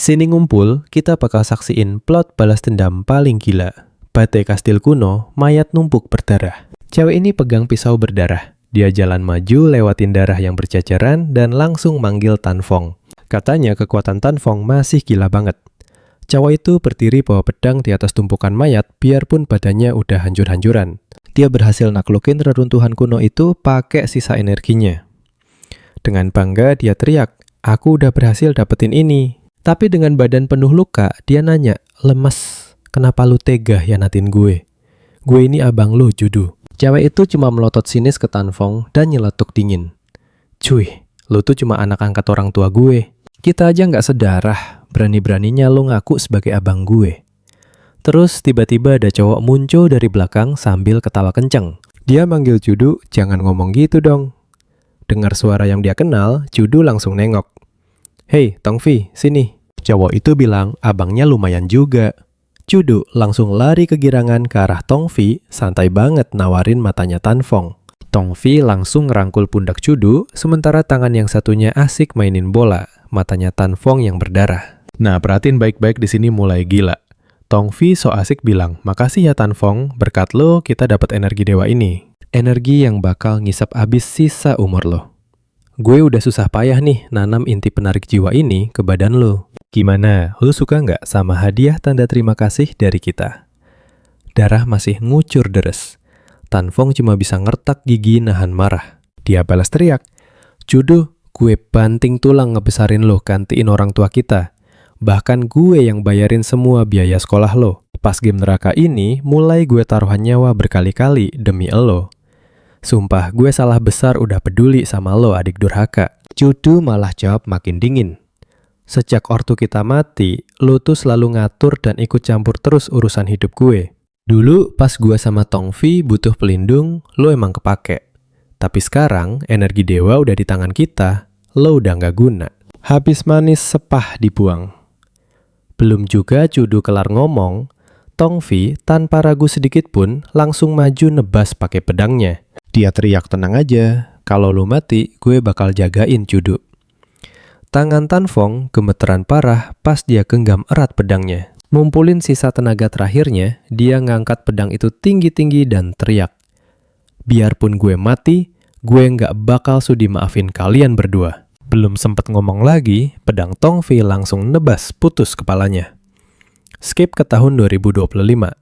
Sini ngumpul, kita bakal saksiin plot balas dendam paling gila. Badai kastil kuno, mayat numpuk berdarah. Cewek ini pegang pisau berdarah. Dia jalan maju lewatin darah yang berceceran dan langsung manggil Tan Fong. Katanya kekuatan Tan Fong masih gila banget. Cowok itu berdiri bawa pedang di atas tumpukan mayat biarpun badannya udah hancur-hancuran. Dia berhasil naklukin reruntuhan kuno itu pakai sisa energinya. Dengan bangga dia teriak, "Aku udah berhasil dapetin ini." Tapi dengan badan penuh luka, dia nanya, "Lemes, kenapa lu tega hianatin gue? Gue ini abang lu, Judu." Cewek itu cuma melotot sinis ke Tan Fong dan nyeletuk dingin. "Cuy, lu tuh cuma anak angkat orang tua gue. Kita aja nggak sedarah, berani-beraninya lu ngaku sebagai abang gue." Terus tiba-tiba ada cowok muncul dari belakang sambil ketawa kenceng. Dia manggil Judu, "Jangan ngomong gitu dong." Dengar suara yang dia kenal, Judu langsung nengok. "Hei, Tongfi, sini." Cowok itu bilang, "Abangnya lumayan juga." Judu langsung lari kegirangan ke arah Tongfi, santai banget nawarin matanya Tan Fong. Tongfi langsung ngerangkul pundak Judu, sementara tangan yang satunya asik mainin bola, matanya Tan Fong yang berdarah. Nah, perhatiin baik-baik di sini mulai gila. Tongfi so asik bilang, "Makasih ya Tan Fong, berkat lo kita dapat energi dewa ini. Energi yang bakal ngisap abis sisa umur lo. Gue udah susah payah nih nanam inti penarik jiwa ini ke badan lo. Gimana, lo suka nggak sama hadiah tanda terima kasih dari kita?" Darah masih ngucur deres. Tan Fong cuma bisa ngertak gigi nahan marah. Dia balas teriak, "Judu, gue banting tulang ngebesarin lo gantiin orang tua kita. Bahkan gue yang bayarin semua biaya sekolah lo. Pas game neraka ini, mulai gue taruhan nyawa berkali-kali demi lo. Sumpah, gue salah besar udah peduli sama lo, adik durhaka." Judu malah jawab makin dingin. "Sejak ortu kita mati, lo tuh selalu ngatur dan ikut campur terus urusan hidup gue. Dulu pas gue sama Tongfi butuh pelindung, lo emang kepake. Tapi sekarang energi dewa udah di tangan kita, lo udah nggak guna. Habis manis sepah dibuang." Belum juga Judu kelar ngomong, Tongfi tanpa ragu sedikit pun langsung maju nebas pakai pedangnya. Dia teriak, "Tenang aja, kalau lo mati, gue bakal jagain Judu." Tangan Tan Fong gemeteran parah pas dia genggam erat pedangnya. Ngumpulin sisa tenaga terakhirnya, dia ngangkat pedang itu tinggi-tinggi dan teriak, "Biarpun gue mati, gue nggak bakal sudi maafin kalian berdua." Belum sempet ngomong lagi, pedang Tongfi langsung nebas putus kepalanya. Skip ke tahun 2025.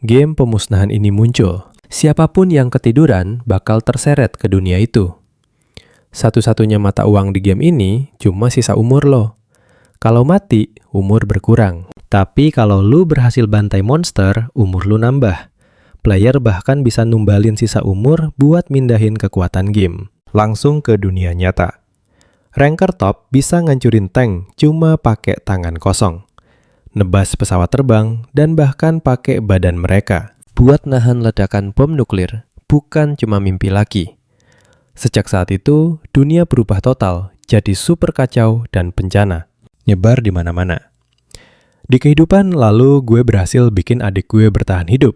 Game pemusnahan ini muncul. Siapapun yang ketiduran bakal terseret ke dunia itu. Satu-satunya mata uang di game ini cuma sisa umur lo. Kalau mati, umur berkurang. Tapi kalau lu berhasil bantai monster, umur lu nambah. Player bahkan bisa numbalin sisa umur buat mindahin kekuatan game. Langsung ke dunia nyata. Ranker top bisa ngancurin tank cuma pakai tangan kosong. Nebas pesawat terbang dan bahkan pakai badan mereka. Buat nahan ledakan bom nuklir, bukan cuma mimpi lagi. Sejak saat itu, dunia berubah total, jadi super kacau dan bencana. Nyebar di mana-mana. Di kehidupan lalu gue berhasil bikin adik gue bertahan hidup.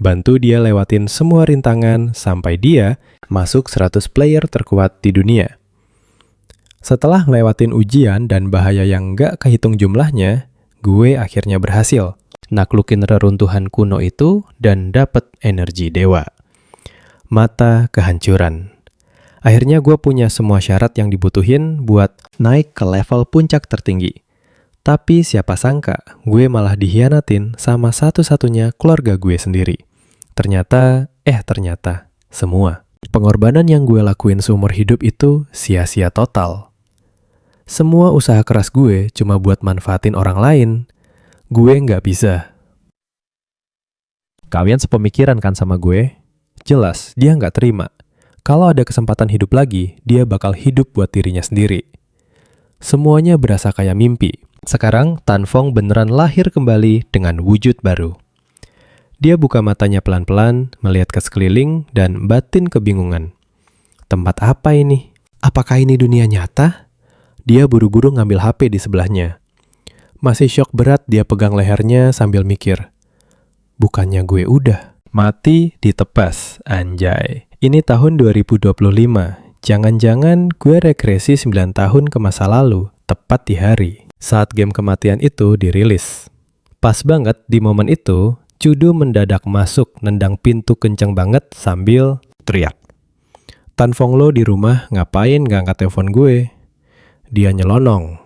Bantu dia lewatin semua rintangan sampai dia masuk 100 player terkuat di dunia. Setelah ngelewatin ujian dan bahaya yang nggak kehitung jumlahnya, gue akhirnya berhasil naklukin reruntuhan kuno itu dan dapet energi dewa. Mata kehancuran. Akhirnya gue punya semua syarat yang dibutuhin buat naik ke level puncak tertinggi. Tapi siapa sangka gue malah dihianatin sama satu-satunya keluarga gue sendiri. Ternyata semua pengorbanan yang gue lakuin seumur hidup itu sia-sia total. Semua usaha keras gue cuma buat manfaatin orang lain. Gue nggak bisa. Kalian sepemikiran kan sama gue? Jelas, dia nggak terima. Kalau ada kesempatan hidup lagi, dia bakal hidup buat dirinya sendiri. Semuanya berasa kayak mimpi. Sekarang, Tan Fong beneran lahir kembali dengan wujud baru. Dia buka matanya pelan-pelan, melihat ke sekeliling, dan batin kebingungan. Tempat apa ini? Apakah ini dunia nyata? Dia buru-buru ngambil HP di sebelahnya. Masih syok berat dia pegang lehernya sambil mikir. Bukannya gue udah mati ditebas, anjay. Ini tahun 2025. Jangan-jangan gue regresi 9 tahun ke masa lalu, tepat di hari. saat game kematian itu dirilis. Pas banget di momen itu, Cudu mendadak masuk nendang pintu kenceng banget sambil teriak. Tan Fong Lo di rumah ngapain gak angkat telepon gue? Dia nyelonong,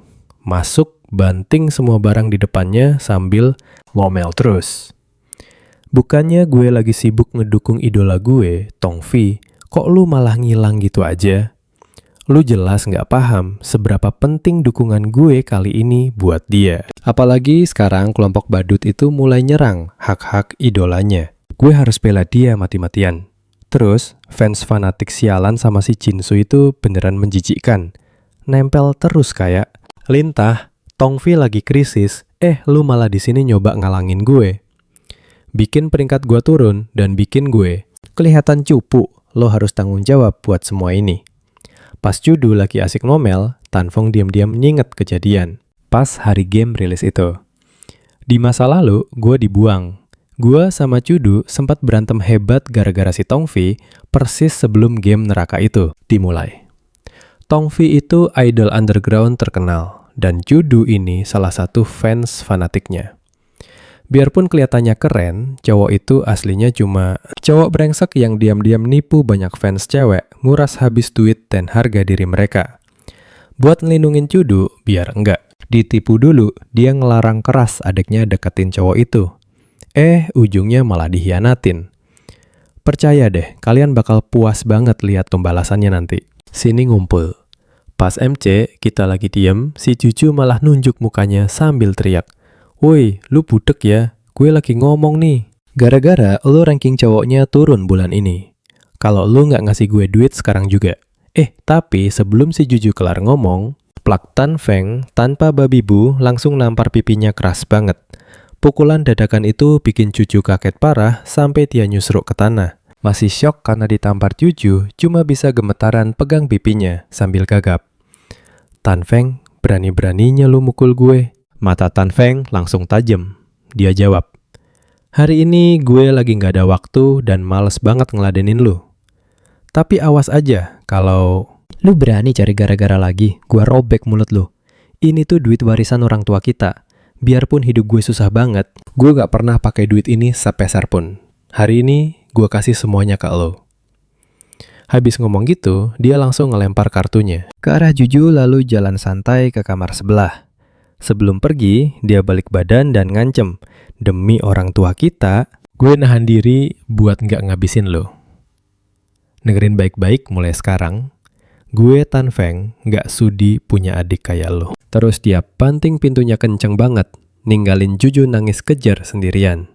masuk banting semua barang di depannya sambil ngomel terus. Bukannya gue lagi sibuk ngedukung idola gue, Tong Vi, kok lu malah ngilang gitu aja? Lu jelas gak paham seberapa penting dukungan gue kali ini buat dia. Apalagi sekarang kelompok badut itu mulai nyerang hak-hak idolanya. Gue harus bela dia mati-matian. Terus, fans fanatik sialan sama si Jinsu itu beneran menjijikkan. Nempel terus kayak, Lintah, Tong Vi lagi krisis, lu malah di sini nyoba ngalangin gue. Bikin peringkat gue turun dan bikin gue kelihatan cupu, lo harus tanggung jawab buat semua ini. Pas Cudu lagi asik ngomel, Tan Fong diam-diam nyinget kejadian. Pas hari game rilis itu. Di masa lalu, gue dibuang. Gue sama Cudu sempat berantem hebat gara-gara si Tong Vi persis sebelum game neraka itu dimulai. Tong Vi itu idol underground terkenal, dan Cudu ini salah satu fans fanatiknya. Biarpun kelihatannya keren, cowok itu aslinya cuma cowok brengsek yang diam-diam nipu banyak fans cewek, nguras habis duit dan harga diri mereka. Buat ngelindungin Cudu, biar enggak ditipu dulu, dia ngelarang keras adiknya deketin cowok itu. Ujungnya malah dihianatin. Percaya deh, kalian bakal puas banget lihat pembalasannya nanti. Sini ngumpul. Pas MC, kita lagi diem, si Juju malah nunjuk mukanya sambil teriak. Woi, lu budek ya, gue lagi ngomong nih. Gara-gara lu ranking cowoknya turun bulan ini. Kalau lu nggak ngasih gue duit sekarang juga. Tapi sebelum si Juju kelar ngomong, plak Tan Feng tanpa babi bu langsung nampar pipinya keras banget. Pukulan dadakan itu bikin Juju kaget parah sampai dia nyusruk ke tanah. Masih syok karena ditampar Juju, cuma bisa gemetaran pegang pipinya sambil gagap. Tan Feng, berani-beraninya lu mukul gue. Mata Tan Feng langsung tajam. Dia jawab, hari ini gue lagi gak ada waktu dan males banget ngeladenin lu. Tapi awas aja, kalau lu berani cari gara-gara lagi, gue robek mulut lu. Ini tuh duit warisan orang tua kita. Biarpun hidup gue susah banget, gue gak pernah pakai duit ini sepeser pun. Hari ini gue kasih semuanya ke lo. Habis ngomong gitu, dia langsung ngelempar kartunya ke arah Juju lalu jalan santai ke kamar sebelah. Sebelum pergi, dia balik badan dan ngancem, demi orang tua kita, gue nahan diri buat nggak ngabisin lo. Dengerin baik-baik mulai sekarang, gue Tan Feng nggak sudi punya adik kayak lo. Terus dia banting pintunya kenceng banget, ninggalin Juju nangis kejer sendirian.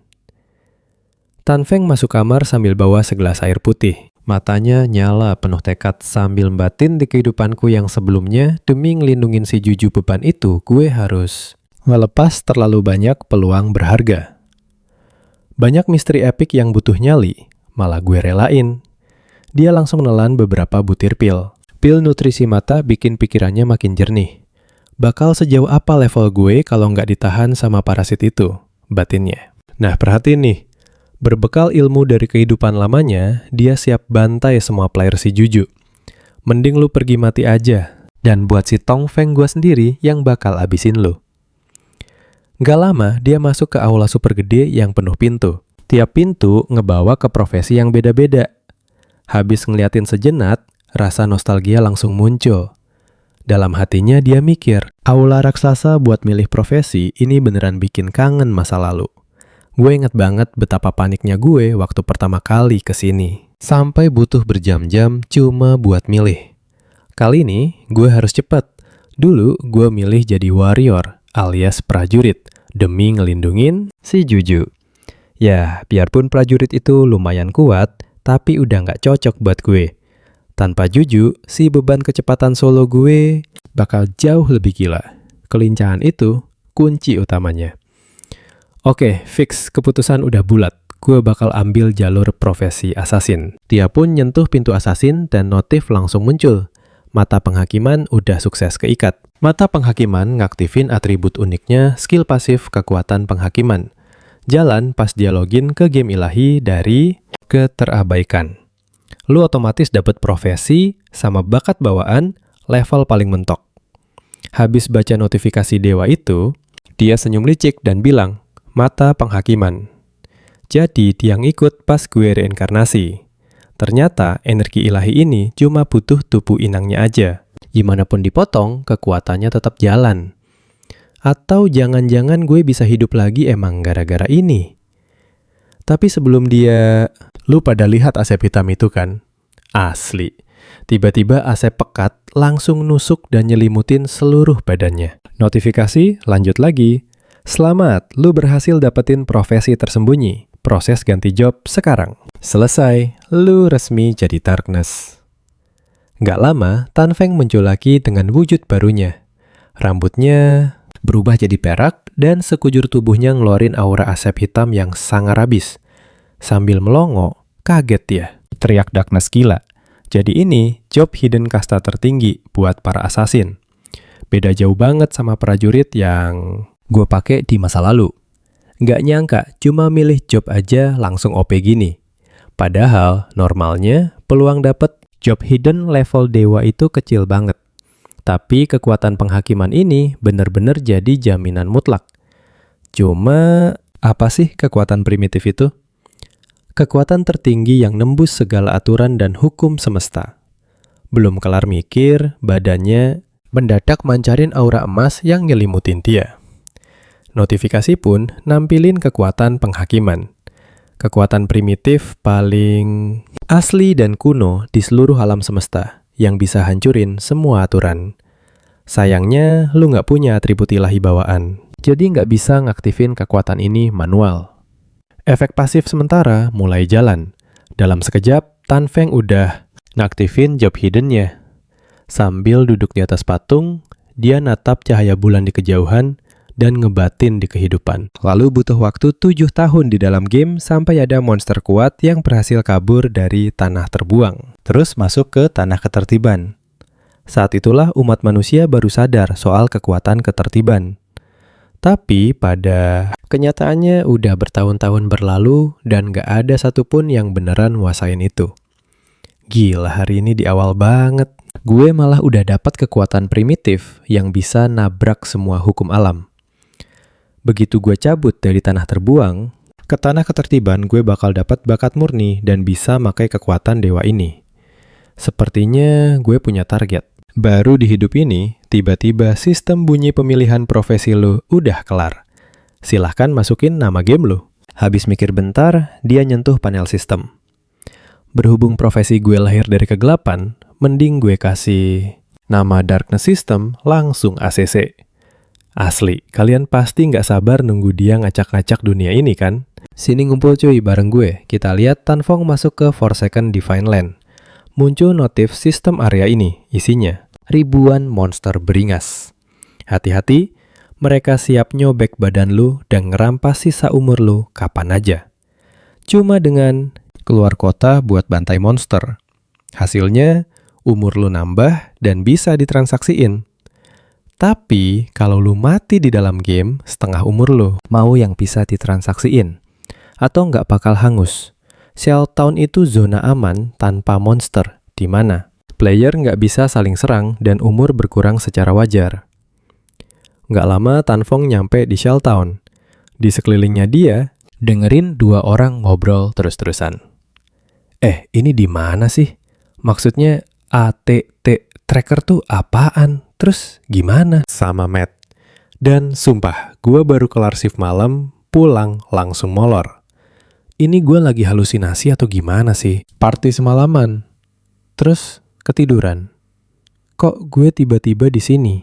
Tan Feng masuk kamar sambil bawa segelas air putih. Matanya nyala penuh tekad sambil batin di kehidupanku yang sebelumnya demi ngelindungin si Juju beban itu gue harus ngelepas terlalu banyak peluang berharga. Banyak misteri epik yang butuh nyali, malah gue relain. Dia langsung nelan beberapa butir pil. Pil nutrisi mata bikin pikirannya makin jernih. Bakal sejauh apa level gue kalau nggak ditahan sama parasit itu, batinnya. Nah perhatiin nih. Berbekal ilmu dari kehidupan lamanya, dia siap bantai semua player si Juju. Mending lu pergi mati aja, dan buat si Tong Feng gue sendiri yang bakal abisin lu. Gak lama, dia masuk ke aula super gede yang penuh pintu. Tiap pintu ngebawa ke profesi yang beda-beda. Habis ngeliatin sejenak, rasa nostalgia langsung muncul. Dalam hatinya dia mikir, aula raksasa buat milih profesi ini beneran bikin kangen masa lalu. Gue inget banget betapa paniknya gue waktu pertama kali kesini. Sampai butuh berjam-jam cuma buat milih. Kali ini gue harus cepet. Dulu gue milih jadi warrior alias prajurit demi ngelindungin si Juju. Ya, biarpun prajurit itu lumayan kuat, tapi udah gak cocok buat gue. Tanpa Juju, si beban kecepatan solo gue bakal jauh lebih gila. Kelincahan itu kunci utamanya. Oke, fix, keputusan udah bulat. Gue bakal ambil jalur profesi assassin. Dia pun nyentuh pintu assassin dan notif langsung muncul. Mata penghakiman udah sukses keikat. Mata penghakiman ngaktifin atribut uniknya skill pasif kekuatan penghakiman. Jalan pas dia login ke game ilahi dari keterabaikan. Lu otomatis dapet profesi sama bakat bawaan level paling mentok. Habis baca notifikasi dewa itu, dia senyum licik dan bilang, "Mata penghakiman." Jadi dia ikut pas gue reinkarnasi. Ternyata energi ilahi ini cuma butuh tubuh inangnya aja. Gimana pun dipotong, kekuatannya tetap jalan. Atau jangan-jangan gue bisa hidup lagi emang gara-gara ini. Tapi sebelum dia... Lu pada lihat Asep hitam itu kan? Asli. Tiba-tiba Asep pekat langsung nusuk dan nyelimutin seluruh badannya. Notifikasi lanjut lagi. Selamat, lu berhasil dapetin profesi tersembunyi. Proses ganti job sekarang. Selesai, lu resmi jadi Darkness. Nggak lama, Tan Feng muncul lagi dengan wujud barunya. Rambutnya berubah jadi perak dan sekujur tubuhnya ngeluarin aura Asep hitam yang sangar abis. Sambil melongo, kaget ya. Teriak Darkness gila. Jadi ini job hidden kasta tertinggi buat para assassin. Beda jauh banget sama prajurit yang gue pakai di masa lalu. Nggak nyangka cuma milih job aja langsung OP gini. Padahal normalnya peluang dapet job hidden level dewa itu kecil banget. Tapi kekuatan penghakiman ini bener-bener jadi jaminan mutlak. Cuma apa sih kekuatan primitif itu? Kekuatan tertinggi yang nembus segala aturan dan hukum semesta. Belum kelar mikir, badannya mendadak mancarin aura emas yang nyelimutin dia. Notifikasi pun nampilin kekuatan penghakiman. Kekuatan primitif paling asli dan kuno di seluruh alam semesta yang bisa hancurin semua aturan. Sayangnya, lu nggak punya atribut ilahi bawaan. Jadi nggak bisa ngaktifin kekuatan ini manual. Efek pasif sementara mulai jalan. Dalam sekejap, Tan Feng udah ngaktifin job hidden-nya. Sambil duduk di atas patung, dia natap cahaya bulan di kejauhan dan ngebatin di kehidupan. Lalu butuh waktu 7 tahun di dalam game sampai ada monster kuat yang berhasil kabur dari tanah terbuang. Terus masuk ke tanah ketertiban. Saat itulah umat manusia baru sadar soal kekuatan ketertiban. Tapi pada kenyataannya udah bertahun-tahun berlalu dan gak ada satupun yang beneran nguasain itu. Gila, hari ini di awal banget. Gue malah udah dapat kekuatan primitif yang bisa nabrak semua hukum alam. Begitu gue cabut dari tanah terbuang, ke tanah ketertiban gue bakal dapat bakat murni dan bisa makai kekuatan dewa ini. Sepertinya gue punya target. Baru di hidup ini, tiba-tiba sistem bunyi pemilihan profesi lo udah kelar. Silahkan masukin nama game lo. Habis mikir bentar, dia nyentuh panel sistem. Berhubung profesi gue lahir dari kegelapan, mending gue kasih nama Darkness System langsung ACC. Asli, kalian pasti nggak sabar nunggu dia ngacak-ngacak dunia ini kan? Sini ngumpul cuy bareng gue. Kita lihat Tan Feng masuk ke Forsaken Divine Land. Muncul notif sistem area ini, isinya ribuan monster beringas. Hati-hati, mereka siap nyobek badan lu dan ngerampas sisa umur lu kapan aja. Cuma dengan keluar kota buat bantai monster. Hasilnya, umur lu nambah dan bisa ditransaksiin. Tapi, kalau lu mati di dalam game, setengah umur lu mau yang bisa ditransaksiin. Atau nggak bakal hangus. Shell Town itu zona aman tanpa monster, di mana player nggak bisa saling serang dan umur berkurang secara wajar. Nggak lama Tan Feng nyampe di Shell Town. Di sekelilingnya dia, dengerin 2 orang ngobrol terus-terusan. Ini di mana sih? Maksudnya ATT tracker tuh apaan? Terus gimana? Sama Matt. Dan sumpah, gue baru kelar shift malam, pulang langsung molor. Ini gue lagi halusinasi atau gimana sih? Party semalaman. Terus ketiduran. Kok gue tiba-tiba di sini?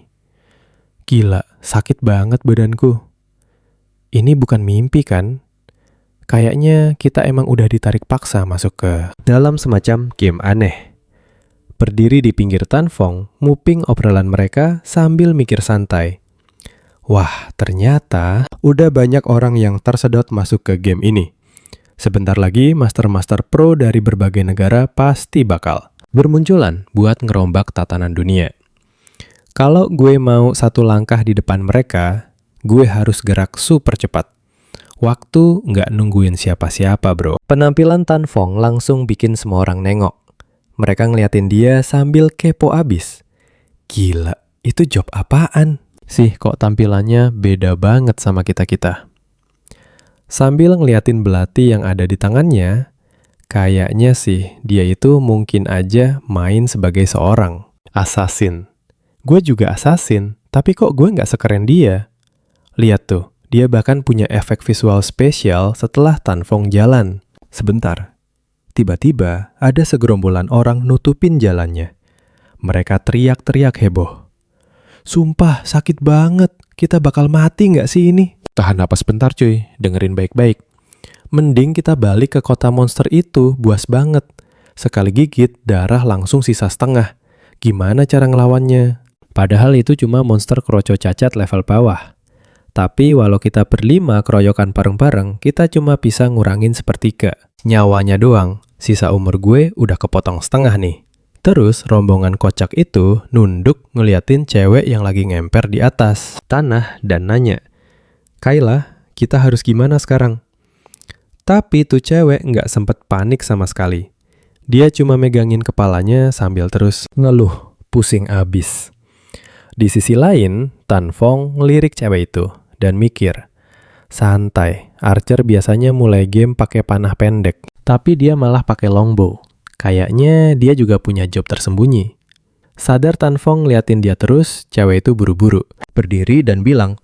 Gila, sakit banget badanku. Ini bukan mimpi kan? Kayaknya kita emang udah ditarik paksa masuk ke dalam semacam game aneh. Berdiri di pinggir Tan Feng, nguping obrolan mereka sambil mikir santai. Wah, ternyata udah banyak orang yang tersedot masuk ke game ini. Sebentar lagi master-master pro dari berbagai negara pasti bakal bermunculan buat ngerombak tatanan dunia. Kalau gue mau 1 langkah di depan mereka, gue harus gerak super cepat. Waktu nggak nungguin siapa-siapa bro. Penampilan Tan Feng langsung bikin semua orang nengok. Mereka ngeliatin dia sambil kepo abis. Gila, itu job apaan? Sih kok tampilannya beda banget sama kita-kita. Sambil ngeliatin belati yang ada di tangannya, kayaknya sih dia itu mungkin aja main sebagai seorang assassin. Gue juga assassin, tapi kok gue nggak sekeren dia? Lihat tuh, dia bahkan punya efek visual spesial setelah Tan Fong jalan. Sebentar, tiba-tiba ada segerombolan orang nutupin jalannya. Mereka teriak-teriak heboh. Sumpah, sakit banget. Kita bakal mati nggak sih ini? Tahan napas bentar cuy, dengerin baik-baik. Mending kita balik ke kota monster itu, buas banget. Sekali gigit, darah langsung sisa setengah. Gimana cara ngelawannya? Padahal itu cuma monster kroco cacat level bawah. Tapi walau kita berlima keroyokan bareng-bareng, kita cuma bisa ngurangin sepertiga. Nyawanya doang, sisa umur gue udah kepotong setengah nih. Terus rombongan kocak itu nunduk ngeliatin cewek yang lagi ngemper di atas tanah dan nanya, "Kayla, kita harus gimana sekarang?" Tapi tuh cewek nggak sempet panik sama sekali. Dia cuma megangin kepalanya sambil terus ngeluh, pusing abis. Di sisi lain, Tan Fong ngelirik cewek itu dan mikir, santai, Archer biasanya mulai game pakai panah pendek, tapi dia malah pakai longbow. Kayaknya dia juga punya job tersembunyi. Sadar Tan Fong liatin dia terus, cewek itu buru-buru berdiri dan bilang,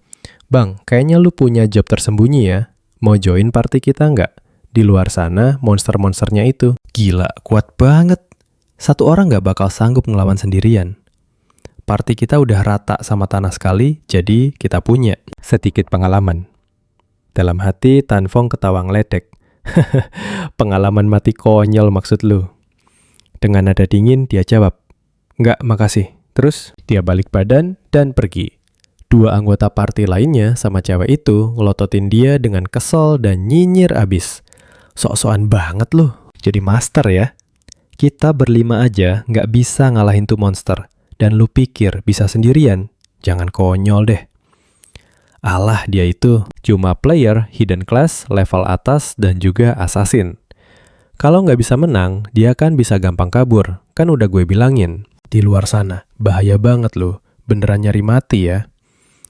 "Bang, kayaknya lu punya job tersembunyi ya. Mau join party kita nggak? Di luar sana monster-monsternya itu gila, kuat banget. Satu orang nggak bakal sanggup ngelawan sendirian. Party kita udah rata sama tanah sekali, jadi kita punya sedikit pengalaman." Dalam hati Tan Fong ketawa ngeledek. Pengalaman mati konyol maksud lu? Dengan nada dingin dia jawab, "Nggak, makasih." Terus dia balik badan dan pergi. Dua anggota party lainnya sama cewek itu ngelototin dia dengan kesel dan nyinyir abis. Sok-sokan banget lu, jadi master ya. Kita berlima aja nggak bisa ngalahin tuh monster. Dan lu pikir bisa sendirian? Jangan konyol deh. Alah, dia itu cuma player hidden class level atas dan juga assassin. Kalau nggak bisa menang, dia kan bisa gampang kabur. Kan udah gue bilangin. Di luar sana, bahaya banget loh. Beneran nyari mati ya.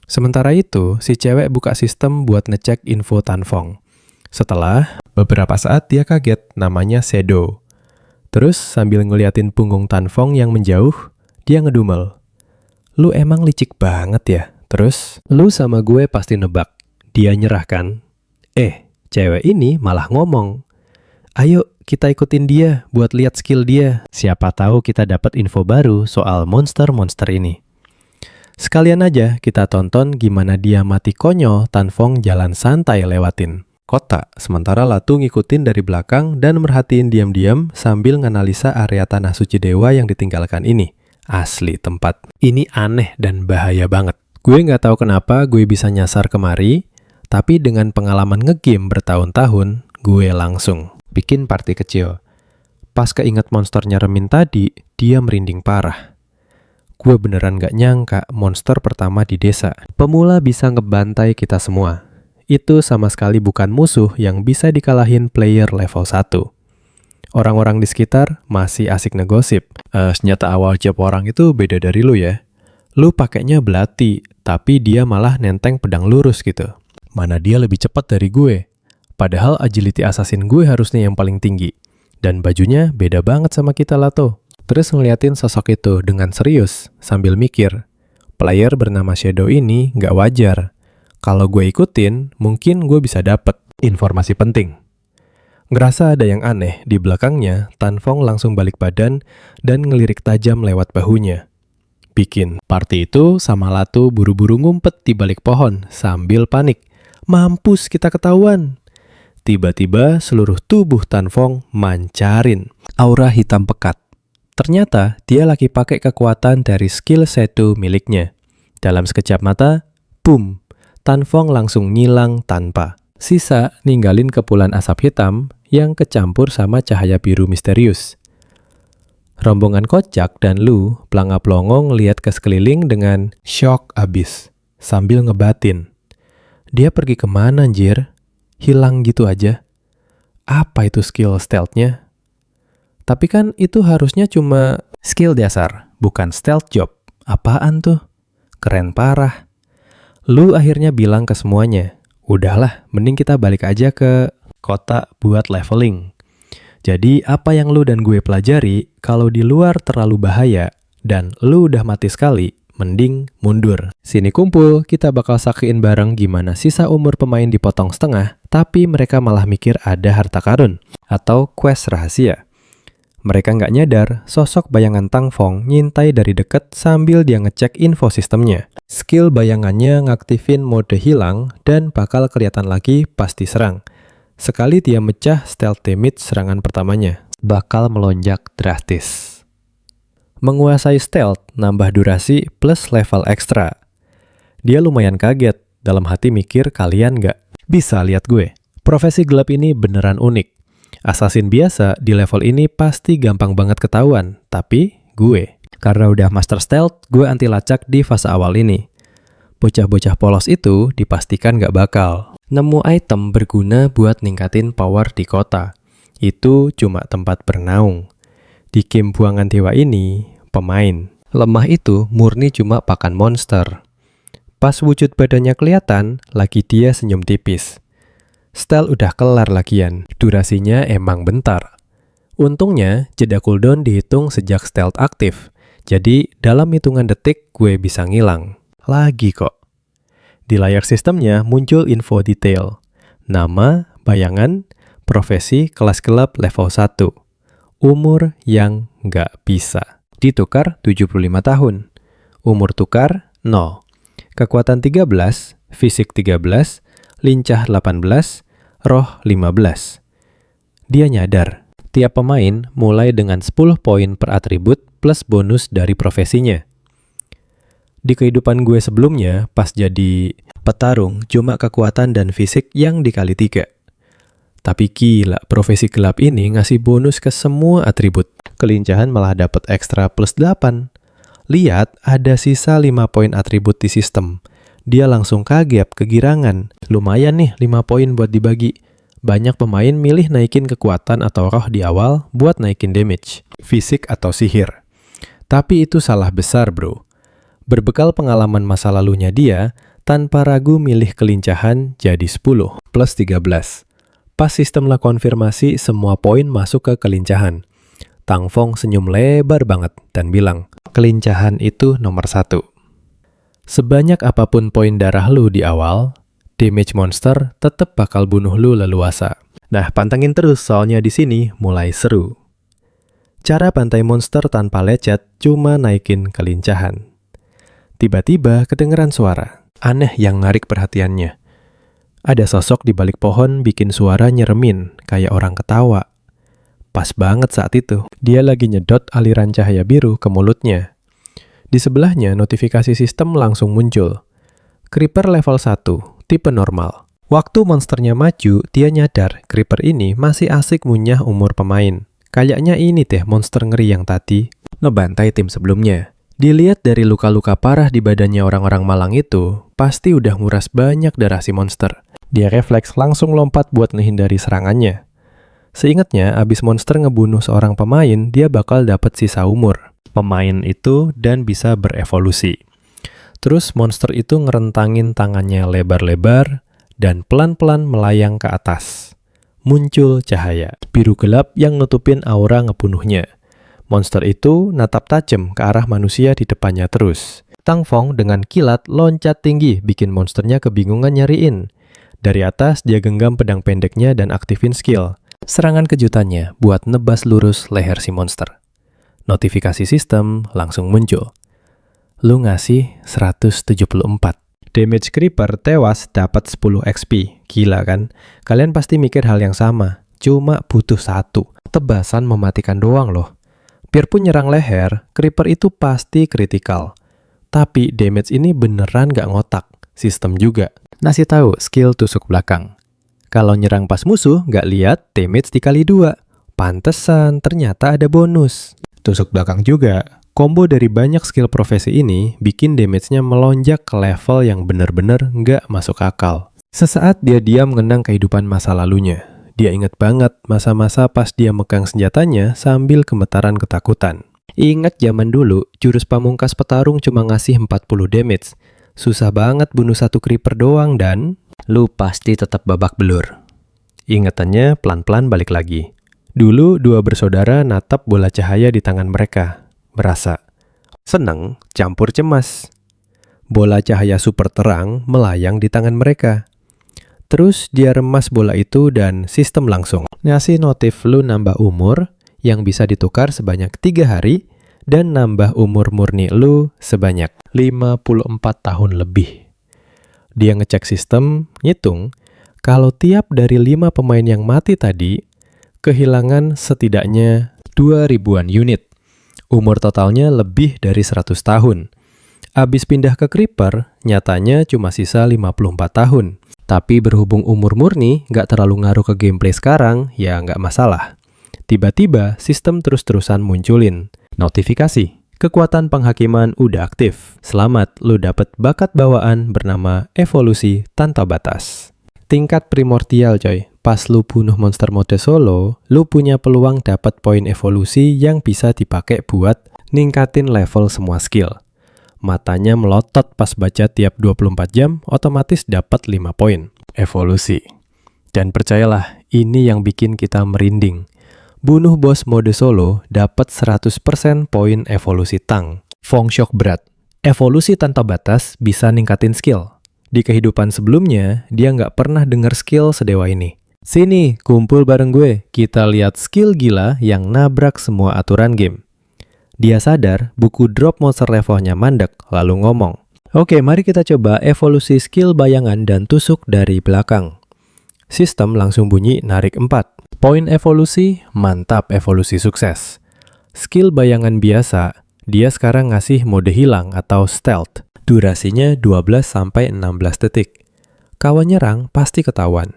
Sementara itu, si cewek buka sistem buat ngecek info Tan Fong. Setelah beberapa saat dia kaget, namanya Shadow. Terus sambil ngeliatin punggung Tan Fong yang menjauh, dia ngedumel. "Lu emang licik banget ya? Terus, lu sama gue pasti nebak. Dia nyerah kan?" Cewek ini malah ngomong, "Ayo, kita ikutin dia buat lihat skill dia. Siapa tahu kita dapat info baru soal monster-monster ini." Sekalian aja kita tonton gimana dia mati konyol Tan Fong jalan santai lewatin kota, sementara Latu ngikutin dari belakang dan merhatiin diam-diam sambil nganalisa area tanah suci dewa yang ditinggalkan ini. Asli tempat ini aneh dan bahaya banget. Gue nggak tahu kenapa gue bisa nyasar kemari, tapi dengan pengalaman ngegame bertahun-tahun, gue langsung bikin party kecil. Pas keinget monster nyeremin tadi, dia merinding parah. Gue beneran gak nyangka monster pertama di desa pemula bisa ngebantai kita semua. Itu sama sekali bukan musuh yang bisa dikalahin player level 1. Orang-orang di sekitar masih asik ngegosip. Senjata awal tiap orang itu beda dari lu ya. Lu pakainya belati, tapi dia malah nenteng pedang lurus gitu. Mana dia lebih cepat dari gue. Padahal agility assassin gue harusnya yang paling tinggi. Dan bajunya beda banget sama kita Lato. Terus ngeliatin sosok itu dengan serius sambil mikir. Player bernama Shadow ini nggak wajar. Kalau gue ikutin, mungkin gue bisa dapet informasi penting. Ngerasa ada yang aneh, di belakangnya, Tan Fong langsung balik badan dan ngelirik tajam lewat bahunya. Bikin party itu sama Latu buru-buru ngumpet di balik pohon sambil panik. Mampus kita ketahuan. Tiba-tiba seluruh tubuh Tan Fong mancarin aura hitam pekat. Ternyata dia lagi pakai kekuatan dari skill Shadow miliknya. Dalam sekejap mata, boom, Tan Fong langsung ngilang tanpa sisa ninggalin kepulan asap hitam yang kecampur sama cahaya biru misterius. Rombongan kocak dan Lu pelangap-pelongo ngeliat ke sekeliling dengan shock abis sambil ngebatin. Dia pergi kemana anjir? Hilang gitu aja. Apa itu skill stealth-nya? Tapi kan itu harusnya cuma skill dasar, bukan stealth job. Apaan tuh? Keren parah. Lu akhirnya bilang ke semuanya, udahlah, mending kita balik aja ke kota buat leveling. Jadi apa yang lu dan gue pelajari, kalau di luar terlalu bahaya dan lu udah mati sekali, mending mundur. Sini kumpul, kita bakal saksiin bareng gimana sisa umur pemain dipotong setengah, tapi mereka malah mikir ada harta karun atau quest rahasia. Mereka nggak nyadar, sosok bayangan Tang Fong nyintai dari deket sambil dia ngecek info sistemnya. Skill bayangannya ngaktifin mode hilang dan bakal kelihatan lagi pas diserang. Sekali dia mecah stealth damage serangan pertamanya, bakal melonjak drastis. Menguasai stealth, nambah durasi plus level ekstra. Dia lumayan kaget, dalam hati mikir kalian nggak bisa lihat gue. Profesi gelap ini beneran unik. Assassin biasa di level ini pasti gampang banget ketahuan, tapi gue, karena udah master stealth, gue anti lacak di fase awal ini. Bocah-bocah polos itu dipastikan gak bakal nemu item berguna buat ningkatin power di kota. Itu cuma tempat bernaung. Di game buangan dewa ini, pemain lemah itu murni cuma pakan monster. Pas wujud badannya kelihatan, lagi dia senyum tipis. Style udah kelar lagian, durasinya emang bentar. Untungnya, jeda cooldown dihitung sejak stealth aktif. Jadi, dalam hitungan detik gue bisa ngilang. Lagi kok. Di layar sistemnya muncul info detail. Nama, bayangan, profesi, kelas gelap level 1. Umur yang nggak bisa. Ditukar 75 tahun. Umur tukar 0. Kekuatan 13, fisik 13, lincah 18, roh 15. Dia nyadar, tiap pemain mulai dengan 10 poin per atribut plus bonus dari profesinya. Di kehidupan gue sebelumnya, pas jadi petarung, cuma kekuatan dan fisik yang dikali 3. Tapi gila, profesi gelap ini ngasih bonus ke semua atribut. Kelincahan malah dapat ekstra plus 8. Lihat, ada sisa 5 poin atribut di sistem. Dia langsung kaget, kegirangan. Lumayan nih 5 poin buat dibagi. Banyak pemain milih naikin kekuatan atau roh di awal buat naikin damage, fisik atau sihir. Tapi itu salah besar bro. Berbekal pengalaman masa lalunya dia, tanpa ragu milih kelincahan jadi 10 plus 13. Pas sistem lah konfirmasi semua poin masuk ke kelincahan. Tang Fong senyum lebar banget dan bilang, kelincahan itu nomor 1. Sebanyak apapun poin darah lu di awal, damage monster tetap bakal bunuh lu leluasa. Nah, pantengin terus soalnya di sini mulai seru. Cara bantai monster tanpa lecet cuma naikin kelincahan. Tiba-tiba kedengeran suara aneh yang narik perhatiannya. Ada sosok di balik pohon bikin suara nyeremin kayak orang ketawa. Pas banget saat itu, dia lagi nyedot aliran cahaya biru ke mulutnya. Di sebelahnya, notifikasi sistem langsung muncul. Creeper level 1, tipe normal. Waktu monsternya maju, dia nyadar Creeper ini masih asik munyah umur pemain. Kayaknya ini deh monster ngeri yang tadi ngebantai tim sebelumnya. Dilihat dari luka-luka parah di badannya orang-orang malang itu, pasti udah nguras banyak darah si monster. Dia refleks langsung lompat buat menghindari serangannya. Seingatnya, abis monster ngebunuh seorang pemain, dia bakal dapat sisa umur pemain itu dan bisa berevolusi. Terus monster itu ngerentangin tangannya lebar-lebar dan pelan-pelan melayang ke atas. Muncul cahaya biru gelap yang nutupin aura ngebunuhnya. Monster itu natap tajam ke arah manusia di depannya terus. Tang Fong dengan kilat loncat tinggi bikin monsternya kebingungan nyariin. Dari atas dia genggam pedang pendeknya dan aktifin skill. Serangan kejutannya buat nebas lurus leher si monster. Notifikasi sistem langsung muncul. Lu ngasih 174. Damage Creeper tewas dapat 10 XP. Gila kan? Kalian pasti mikir hal yang sama. Cuma butuh 1. Tebasan mematikan doang loh. Biarpun nyerang leher, Creeper itu pasti kritikal. Tapi damage ini beneran gak ngotak. Sistem juga. Ngasih tahu skill tusuk belakang. Kalau nyerang pas musuh, gak lihat damage dikali 2. Pantesan ternyata ada bonus. Tusuk belakang juga. Combo dari banyak skill profesi ini bikin damage-nya melonjak ke level yang bener-bener nggak masuk akal. Sesaat dia diam mengenang kehidupan masa lalunya. Dia ingat banget masa-masa pas dia megang senjatanya sambil gemetaran ketakutan. Ingat zaman dulu, jurus pamungkas petarung cuma ngasih 40 damage. Susah banget bunuh satu creeper doang dan lu pasti tetap babak belur. Ingatannya pelan-pelan balik lagi. Dulu dua bersaudara natap bola cahaya di tangan mereka. Berasa seneng campur cemas. Bola cahaya super terang melayang di tangan mereka. Terus dia remas bola itu dan sistem langsung ngasih notif lu nambah umur yang bisa ditukar sebanyak 3 hari dan nambah umur murni lu sebanyak 54 tahun lebih. Dia ngecek sistem, ngitung, kalau tiap dari 5 pemain yang mati tadi, kehilangan setidaknya 2.000-an unit. Umur totalnya lebih dari 100 tahun. Abis pindah ke Creeper, nyatanya cuma sisa 54 tahun. Tapi berhubung umur murni nggak terlalu ngaruh ke gameplay sekarang, ya nggak masalah. Tiba-tiba, sistem terus-terusan munculin notifikasi. Kekuatan penghakiman udah aktif. Selamat, lu dapet bakat bawaan bernama Evolusi Tanpa Batas. Tingkat primordial coy. Pas lu bunuh monster mode solo, lu punya peluang dapat poin evolusi yang bisa dipakai buat ningkatin level semua skill. Matanya melotot pas baca tiap 24 jam, otomatis dapat 5 poin evolusi. Dan percayalah, ini yang bikin kita merinding. Bunuh bos mode solo dapat 100% poin evolusi tank. Fong Shock berat. Evolusi tanpa batas bisa ningkatin skill. Di kehidupan sebelumnya, dia nggak pernah dengar skill sedewa ini. Sini, kumpul bareng gue. Kita lihat skill gila yang nabrak semua aturan game. Dia sadar buku drop monster levelnya mandek, lalu ngomong, "Oke, mari kita coba evolusi skill bayangan dan tusuk dari belakang." Sistem langsung bunyi narik 4. Poin evolusi, mantap evolusi sukses. Skill bayangan biasa, dia sekarang ngasih mode hilang atau stealth. Durasinya 12-16 detik. Kawan nyerang pasti ketahuan.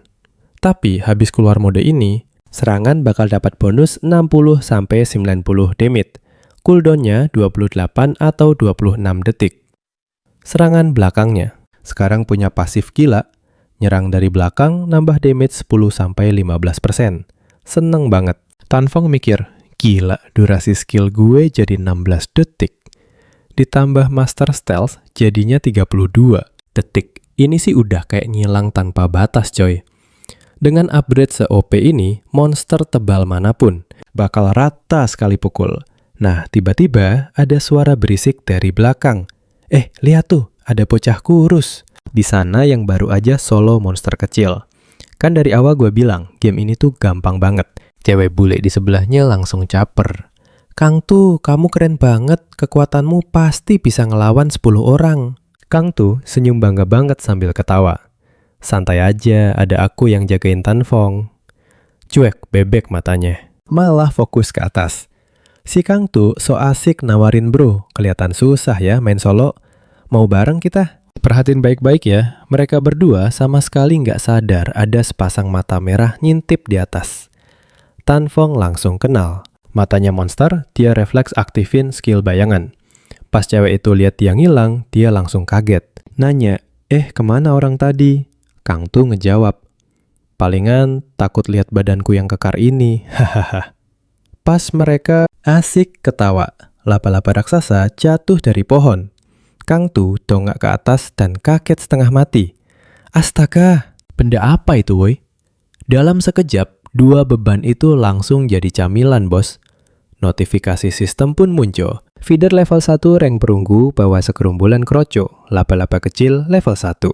Tapi habis keluar mode ini, serangan bakal dapat bonus 60-90 damage. Cooldown-nya 28 atau 26 detik. Serangan belakangnya, sekarang punya pasif gila. Nyerang dari belakang nambah damage 10-15%. Seneng banget. Tan Fong mikir, gila durasi skill gue jadi 16 detik. Ditambah Master Stealth jadinya 32 detik. Ini sih udah kayak nyilang tanpa batas coy. Dengan upgrade se-OP ini, monster tebal manapun bakal rata sekali pukul. Nah, tiba-tiba ada suara berisik dari belakang. Lihat tuh, ada bocah kurus. Di sana yang baru aja solo monster kecil. Kan dari awal gue bilang, game ini tuh gampang banget. Cewek bule di sebelahnya langsung caper. "Kang tuh, kamu keren banget. Kekuatanmu pasti bisa ngelawan 10 orang. Kang tuh senyum bangga banget sambil ketawa. Santai aja, ada aku yang jagain Tan Fong. Cuek bebek matanya. Malah fokus ke atas. Si Kang tuh so asik nawarin bro. Kelihatan susah ya main solo. Mau bareng kita? Perhatiin baik-baik ya, mereka berdua sama sekali nggak sadar ada sepasang mata merah nyintip di atas. Tan Fong langsung kenal. Matanya monster, dia refleks aktifin skill bayangan. Pas cewek itu lihat dia ngilang, dia langsung kaget. Nanya, kemana orang tadi? Kang tuh ngejawab, palingan takut lihat badanku yang kekar ini, hahaha. Pas mereka asik ketawa, laba-laba raksasa jatuh dari pohon. Kang Tu dongak ke atas dan kaget setengah mati. Astaga, benda apa itu woi? Dalam sekejap, 2 beban itu langsung jadi camilan bos. Notifikasi sistem pun muncul. Feeder level 1 rank perunggu bawa segerombolan kroco, laba-laba kecil level 1.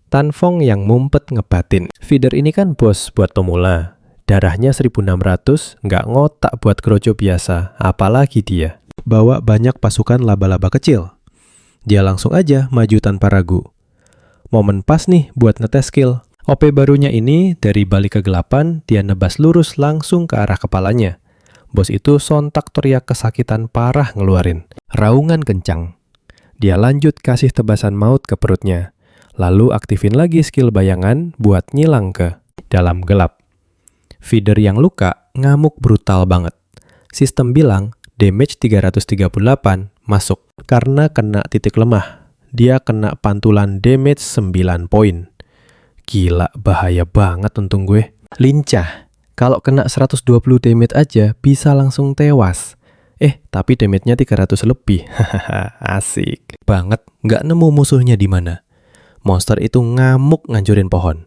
Tan Fong yang mumpet ngebatin. Feeder ini kan bos buat pemula. Darahnya 1600, nggak ngotak buat kroco biasa, apalagi dia. Bawa banyak pasukan laba-laba kecil. Dia langsung aja maju tanpa ragu. Momen pas nih buat ngetes skill. OP barunya ini dari balik kegelapan, dia nebas lurus langsung ke arah kepalanya. Bos itu sontak teriak kesakitan parah ngeluarin raungan kencang. Dia lanjut kasih tebasan maut ke perutnya. Lalu aktifin lagi skill bayangan buat nyilang ke dalam gelap. Feeder yang luka ngamuk brutal banget. Sistem bilang damage 338 masuk. Karena kena titik lemah, dia kena pantulan damage 9 poin. Gila, bahaya banget untung gue. Lincah, kalau kena 120 damage aja bisa langsung tewas. Tapi damage-nya 300 lebih. Hahaha, asik banget. Nggak nemu musuhnya di mana. Monster itu ngamuk ngancurin pohon.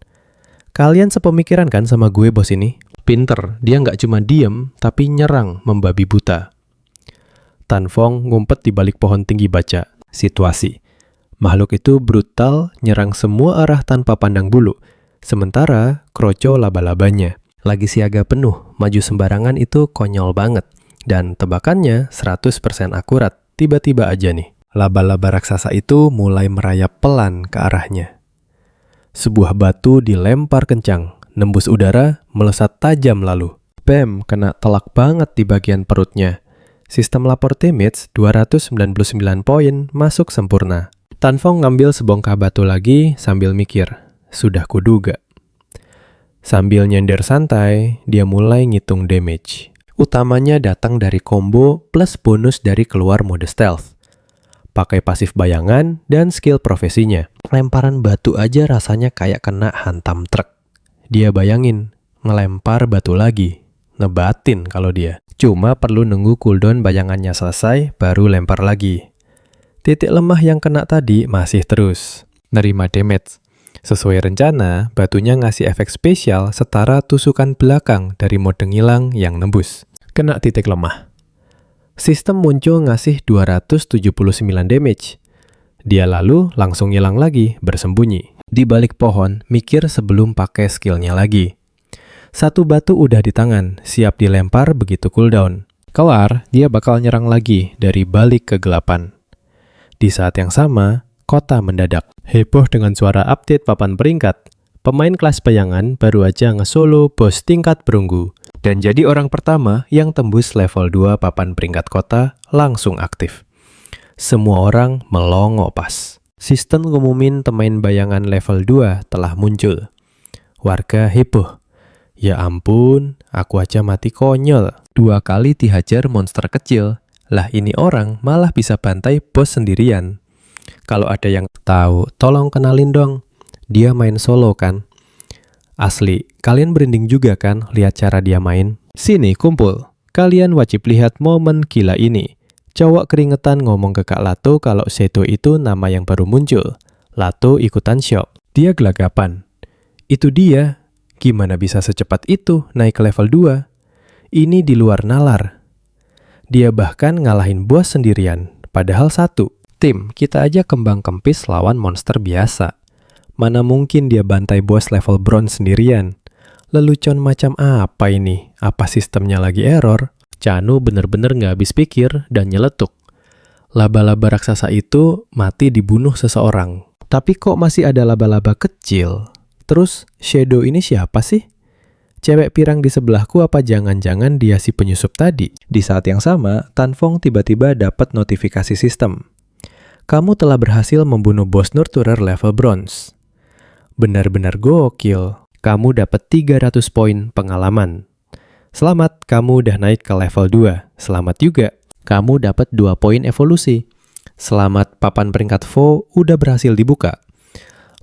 Kalian sepemikiran kan sama gue bos ini? Pinter, dia nggak cuma diem, tapi nyerang membabi buta. Tan Fong ngumpet di balik pohon tinggi baca situasi. Makhluk itu brutal, nyerang semua arah tanpa pandang bulu. Sementara kroco laba-labanya lagi siaga penuh, maju sembarangan itu konyol banget. Dan tebakannya 100% akurat, tiba-tiba aja nih. Laba-laba raksasa itu mulai merayap pelan ke arahnya. Sebuah batu dilempar kencang, nembus udara, melesat tajam lalu. Bam, kena telak banget di bagian perutnya. Sistem lapor damage 299 poin masuk sempurna. Tan Fong ngambil sebongkah batu lagi sambil mikir, sudah kuduga. Sambil nyender santai, dia mulai ngitung damage. Utamanya datang dari combo plus bonus dari keluar mode stealth. Pakai pasif bayangan dan skill profesinya. Lemparan batu aja rasanya kayak kena hantam truk. Dia bayangin, ngelempar batu lagi. Nebatin kalau dia. Cuma perlu nunggu cooldown bayangannya selesai, baru lempar lagi. Titik lemah yang kena tadi masih terus nerima damage. Sesuai rencana, batunya ngasih efek spesial setara tusukan belakang dari mode ngilang yang nembus. Kena titik lemah. Sistem muncul ngasih 279 damage. Dia lalu langsung hilang lagi, bersembunyi. Di balik pohon, mikir sebelum pakai skillnya lagi. Satu batu udah di tangan, siap dilempar begitu cooldown. Kelar, dia bakal nyerang lagi dari balik kegelapan. Di saat yang sama, kota mendadak. Heboh dengan suara update papan peringkat. Pemain kelas bayangan baru aja nge-solo bos tingkat perunggu. Dan jadi orang pertama yang tembus level 2 papan peringkat kota langsung aktif. Semua orang melongo pas. Sistem ngumumin pemain bayangan level 2 telah muncul. Warga heboh. Ya ampun, aku aja mati konyol. 2 kali dihajar monster kecil. Lah ini orang malah bisa bantai bos sendirian. Kalau ada yang tahu, tolong kenalin dong. Dia main solo kan? Asli, kalian berinding juga kan lihat cara dia main? Sini kumpul. Kalian wajib lihat momen gila ini. Cowok keringetan ngomong ke Kak Lato kalau Shadow itu nama yang baru muncul. Lato ikutan shock. Dia gelagapan. Itu dia. Gimana bisa secepat itu naik ke level 2? Ini di luar nalar. Dia bahkan ngalahin bos sendirian. Padahal satu. Tim, kita aja kembang kempis lawan monster biasa. Mana mungkin dia bantai bos level bronze sendirian. Lelucon macam apa ini? Apa sistemnya lagi error? Chanu bener-bener gak habis pikir dan nyeletuk. Laba-laba raksasa itu mati dibunuh seseorang. Tapi kok masih ada laba-laba kecil? Terus, Shadow ini siapa sih? Cewek pirang di sebelahku apa jangan-jangan dia si penyusup tadi? Di saat yang sama, Tan Fong tiba-tiba dapat notifikasi sistem. Kamu telah berhasil membunuh bos Nurturer level bronze. Benar-benar gokil. Kamu dapat 300 poin pengalaman. Selamat, kamu udah naik ke level 2. Selamat juga, kamu dapat 2 poin evolusi. Selamat, papan peringkat Vo udah berhasil dibuka.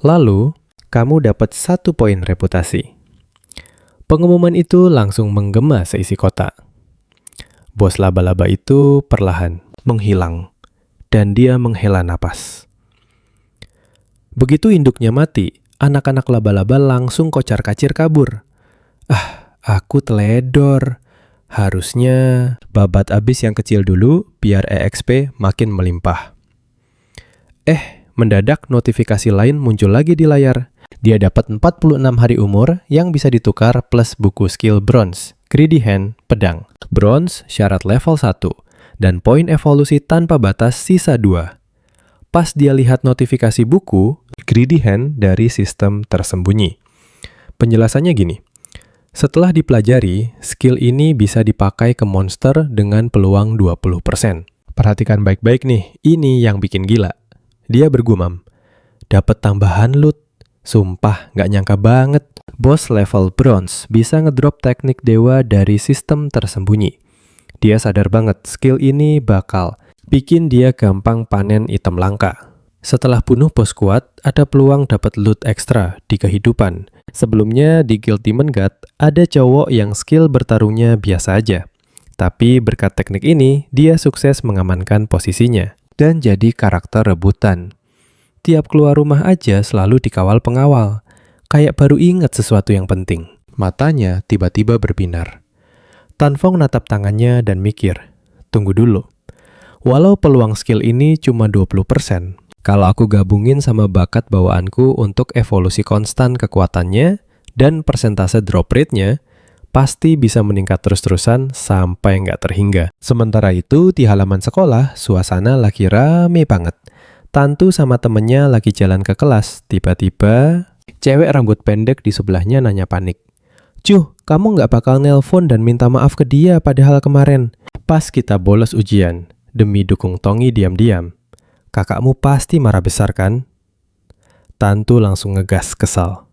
Lalu, kamu dapat 1 poin reputasi. Pengumuman itu langsung menggema seisi kota. Bos laba-laba itu perlahan menghilang, dan dia menghela napas. Begitu induknya mati, anak-anak laba-laba langsung kocar-kacir kabur. Aku teledor. Harusnya babat abis yang kecil dulu biar EXP makin melimpah. Mendadak notifikasi lain muncul lagi di layar. Dia dapat 46 hari umur yang bisa ditukar plus buku skill bronze, Greedy Hand, pedang. Bronze syarat level 1 dan poin evolusi tanpa batas sisa 2. Pas dia lihat notifikasi buku, Greedy Hand dari sistem tersembunyi. Penjelasannya gini. Setelah dipelajari, skill ini bisa dipakai ke monster dengan peluang 20%. Perhatikan baik-baik nih, ini yang bikin gila. Dia bergumam, dapat tambahan loot. Sumpah, gak nyangka banget. Bos level bronze bisa ngedrop teknik dewa dari sistem tersembunyi. Dia sadar banget skill ini bakal bikin dia gampang panen item langka. Setelah bunuh bos kuat, ada peluang dapat loot ekstra di kehidupan. Sebelumnya di Guild Demon God, ada cowok yang skill bertarungnya biasa aja. Tapi berkat teknik ini, dia sukses mengamankan posisinya dan jadi karakter rebutan. Tiap keluar rumah aja selalu dikawal pengawal. Kayak baru ingat sesuatu yang penting. Matanya tiba-tiba berbinar. Tan Fong natap tangannya dan mikir, tunggu dulu. Walau peluang skill ini cuma 20%, kalau aku gabungin sama bakat bawaanku untuk evolusi konstan kekuatannya dan persentase drop rate-nya, pasti bisa meningkat terus-terusan sampai nggak terhingga. Sementara itu, di halaman sekolah, suasana lagi rame banget. Tantu sama temennya lagi jalan ke kelas. Tiba-tiba, cewek rambut pendek di sebelahnya nanya panik. Cuh, kamu nggak bakal nelpon dan minta maaf ke dia padahal kemarin. Pas kita bolos ujian, demi dukung Tongi diam-diam. Kakakmu pasti marah besar kan? Tantu langsung ngegas kesal.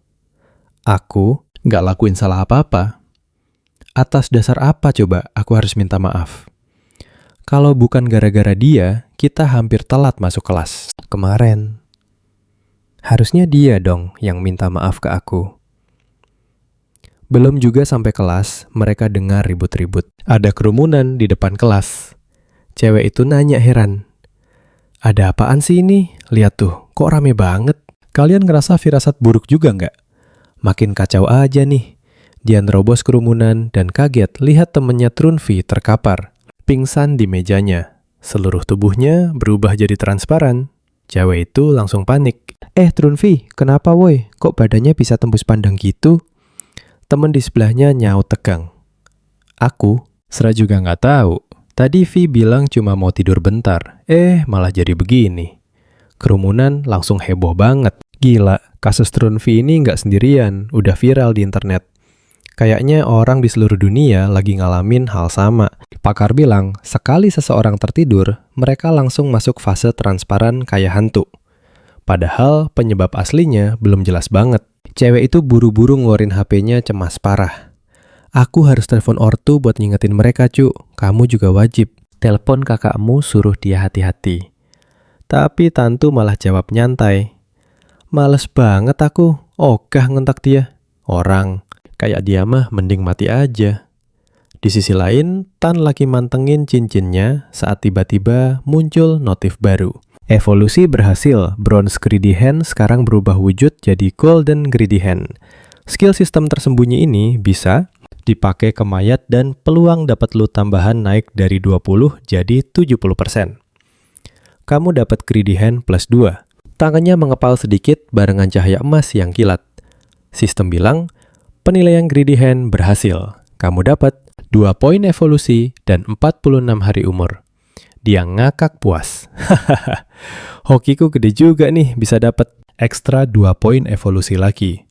Aku nggak lakuin salah apa-apa. Atas dasar apa coba aku harus minta maaf? Kalau bukan gara-gara dia, kita hampir telat masuk kelas kemarin. Harusnya dia dong yang minta maaf ke aku. Belum juga sampai kelas, mereka dengar ribut-ribut. Ada kerumunan di depan kelas. Cewek itu nanya heran. Ada apaan sih ini? Lihat tuh, kok rame banget? Kalian ngerasa firasat buruk juga nggak? Makin kacau aja nih. Dia nerobos kerumunan dan kaget lihat temennya Trunvi terkapar. Pingsan di mejanya. Seluruh tubuhnya berubah jadi transparan. Cewek itu langsung panik. Trunvi, kenapa woi? Kok badannya bisa tembus pandang gitu? Temen di sebelahnya nyaut tegang. Aku, Sera juga nggak tahu. Tadi Vi bilang cuma mau tidur bentar. Malah jadi begini. Kerumunan langsung heboh banget. Gila, kasus Trunvi ini nggak sendirian. Udah viral di internet. Kayaknya orang di seluruh dunia lagi ngalamin hal sama. Pakar bilang, sekali seseorang tertidur, mereka langsung masuk fase transparan kayak hantu. Padahal penyebab aslinya belum jelas banget. Cewek itu buru-buru ngeluarin HP-nya cemas parah. Aku harus telepon ortu buat ngingetin mereka, cu. Kamu juga wajib. Telepon kakakmu suruh dia hati-hati. Tapi Tantu malah jawab nyantai. Males banget aku. Ogah ngentak dia. Orang kayak dia mah mending mati aja. Di sisi lain, Tan lagi mantengin cincinnya saat tiba-tiba muncul notif baru. Evolusi berhasil, Bronze Greedy Hand sekarang berubah wujud jadi Golden Greedy Hand. Skill sistem tersembunyi ini bisa dipakai ke mayat dan peluang dapat loot tambahan naik dari 20 jadi 70%. Kamu dapat Greedy Hand plus 2. Tangannya mengepal sedikit barengan cahaya emas yang kilat. Sistem bilang, penilaian Greedy Hand berhasil. Kamu dapat 2 poin evolusi dan 46 hari umur. Dia ngakak puas. Hokiku gede juga nih bisa dapat ekstra 2 poin evolusi lagi.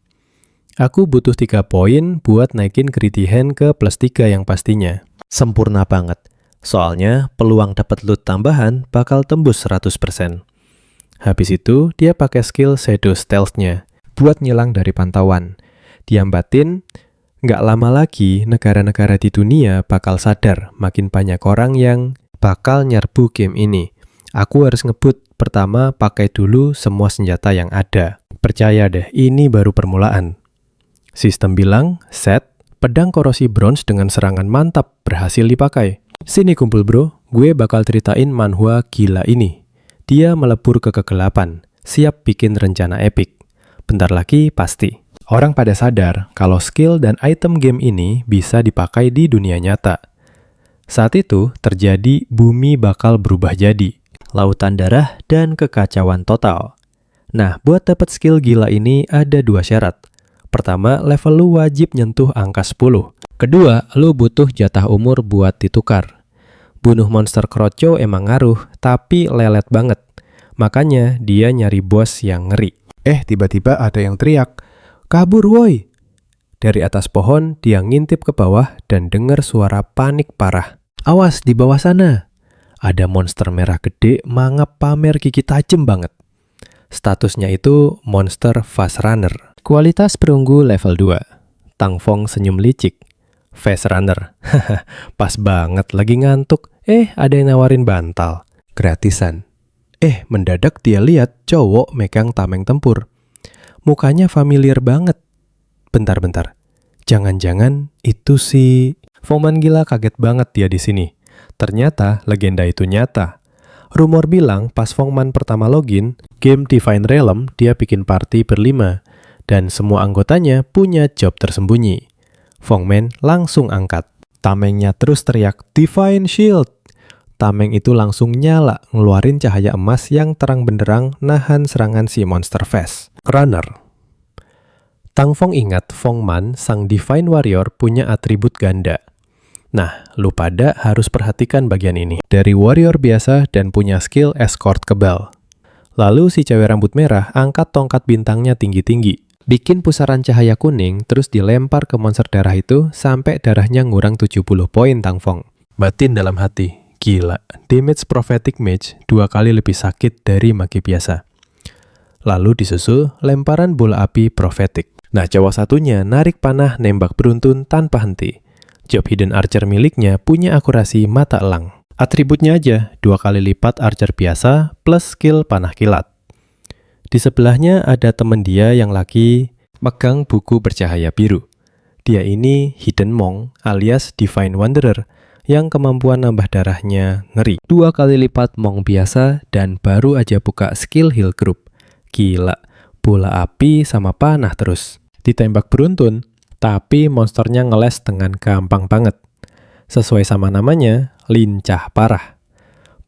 Aku butuh 3 poin buat naikin Greedy Hand ke plus 3 yang pastinya. Sempurna banget. Soalnya peluang dapat loot tambahan bakal tembus 100%. Habis itu dia pakai skill Shadow Stealth-nya buat nyilang dari pantauan. Diam batin, nggak lama lagi negara-negara di dunia bakal sadar makin banyak orang yang bakal nyerbu game ini. Aku harus ngebut. Pertama, pakai dulu semua senjata yang ada. Percaya deh, ini baru permulaan. Sistem bilang, set, pedang korosi bronze dengan serangan mantap berhasil dipakai. Sini kumpul bro, gue bakal ceritain manhwa gila ini. Dia melebur ke kegelapan, siap bikin rencana epik. Bentar lagi pasti. Orang pada sadar kalau skill dan item game ini bisa dipakai di dunia nyata. Saat itu terjadi bumi bakal berubah jadi lautan darah dan kekacauan total. Nah, buat dapat skill gila ini ada 2 syarat. Pertama, level lu wajib nyentuh angka 10. Kedua, lu butuh jatah umur buat ditukar. Bunuh monster kroco emang ngaruh, tapi lelet banget. Makanya dia nyari bos yang ngeri. Tiba-tiba ada yang teriak, "Kabur woi!" Dari atas pohon, dia ngintip ke bawah dan dengar suara panik parah. Awas, di bawah sana. Ada monster merah gede mangap pamer gigi tajam banget. Statusnya itu monster fast runner. Kualitas perunggu level 2. Tang Fong senyum licik. Fast runner. Pas banget lagi ngantuk. Ada yang nawarin bantal. Gratisan. Mendadak dia lihat cowok megang tameng tempur. Mukanya familiar banget. Bentar. Jangan-jangan itu si... Fongman gila kaget banget dia di sini. Ternyata legenda itu nyata. Rumor bilang pas Fongman pertama login, game Divine Realm dia bikin party berlima. Dan semua anggotanya punya job tersembunyi. Fongman langsung angkat. Tamengnya terus teriak, Divine Shield! Tameng itu langsung nyala, ngeluarin cahaya emas yang terang benderang nahan serangan si Monster Fest Runner. Tang Fong ingat Fongman, sang Divine Warrior, punya atribut ganda. Nah, lu pada harus perhatikan bagian ini. Dari warrior biasa dan punya skill escort kebal. Lalu si cewek rambut merah angkat tongkat bintangnya tinggi-tinggi. Bikin pusaran cahaya kuning terus dilempar ke monster darah itu sampai darahnya ngurang 70 poin Tang Fong. Batin dalam hati, gila, damage prophetic mage 2 kali lebih sakit dari mage biasa. Lalu disusul lemparan bola api prophetic. Nah, cowok satunya narik panah nembak beruntun tanpa henti. Job hidden archer miliknya punya akurasi mata elang. Atributnya aja 2 kali lipat archer biasa plus skill panah kilat. Di sebelahnya ada temen dia yang lagi megang buku bercahaya biru. Dia ini Hidden Monk alias Divine Wanderer yang kemampuan nambah darahnya ngeri. 2 kali lipat Monk biasa dan baru aja buka skill heal group. Gila, bola api sama panah terus. Ditembak beruntun. Tapi monsternya ngeles dengan gampang banget. Sesuai sama namanya, lincah parah.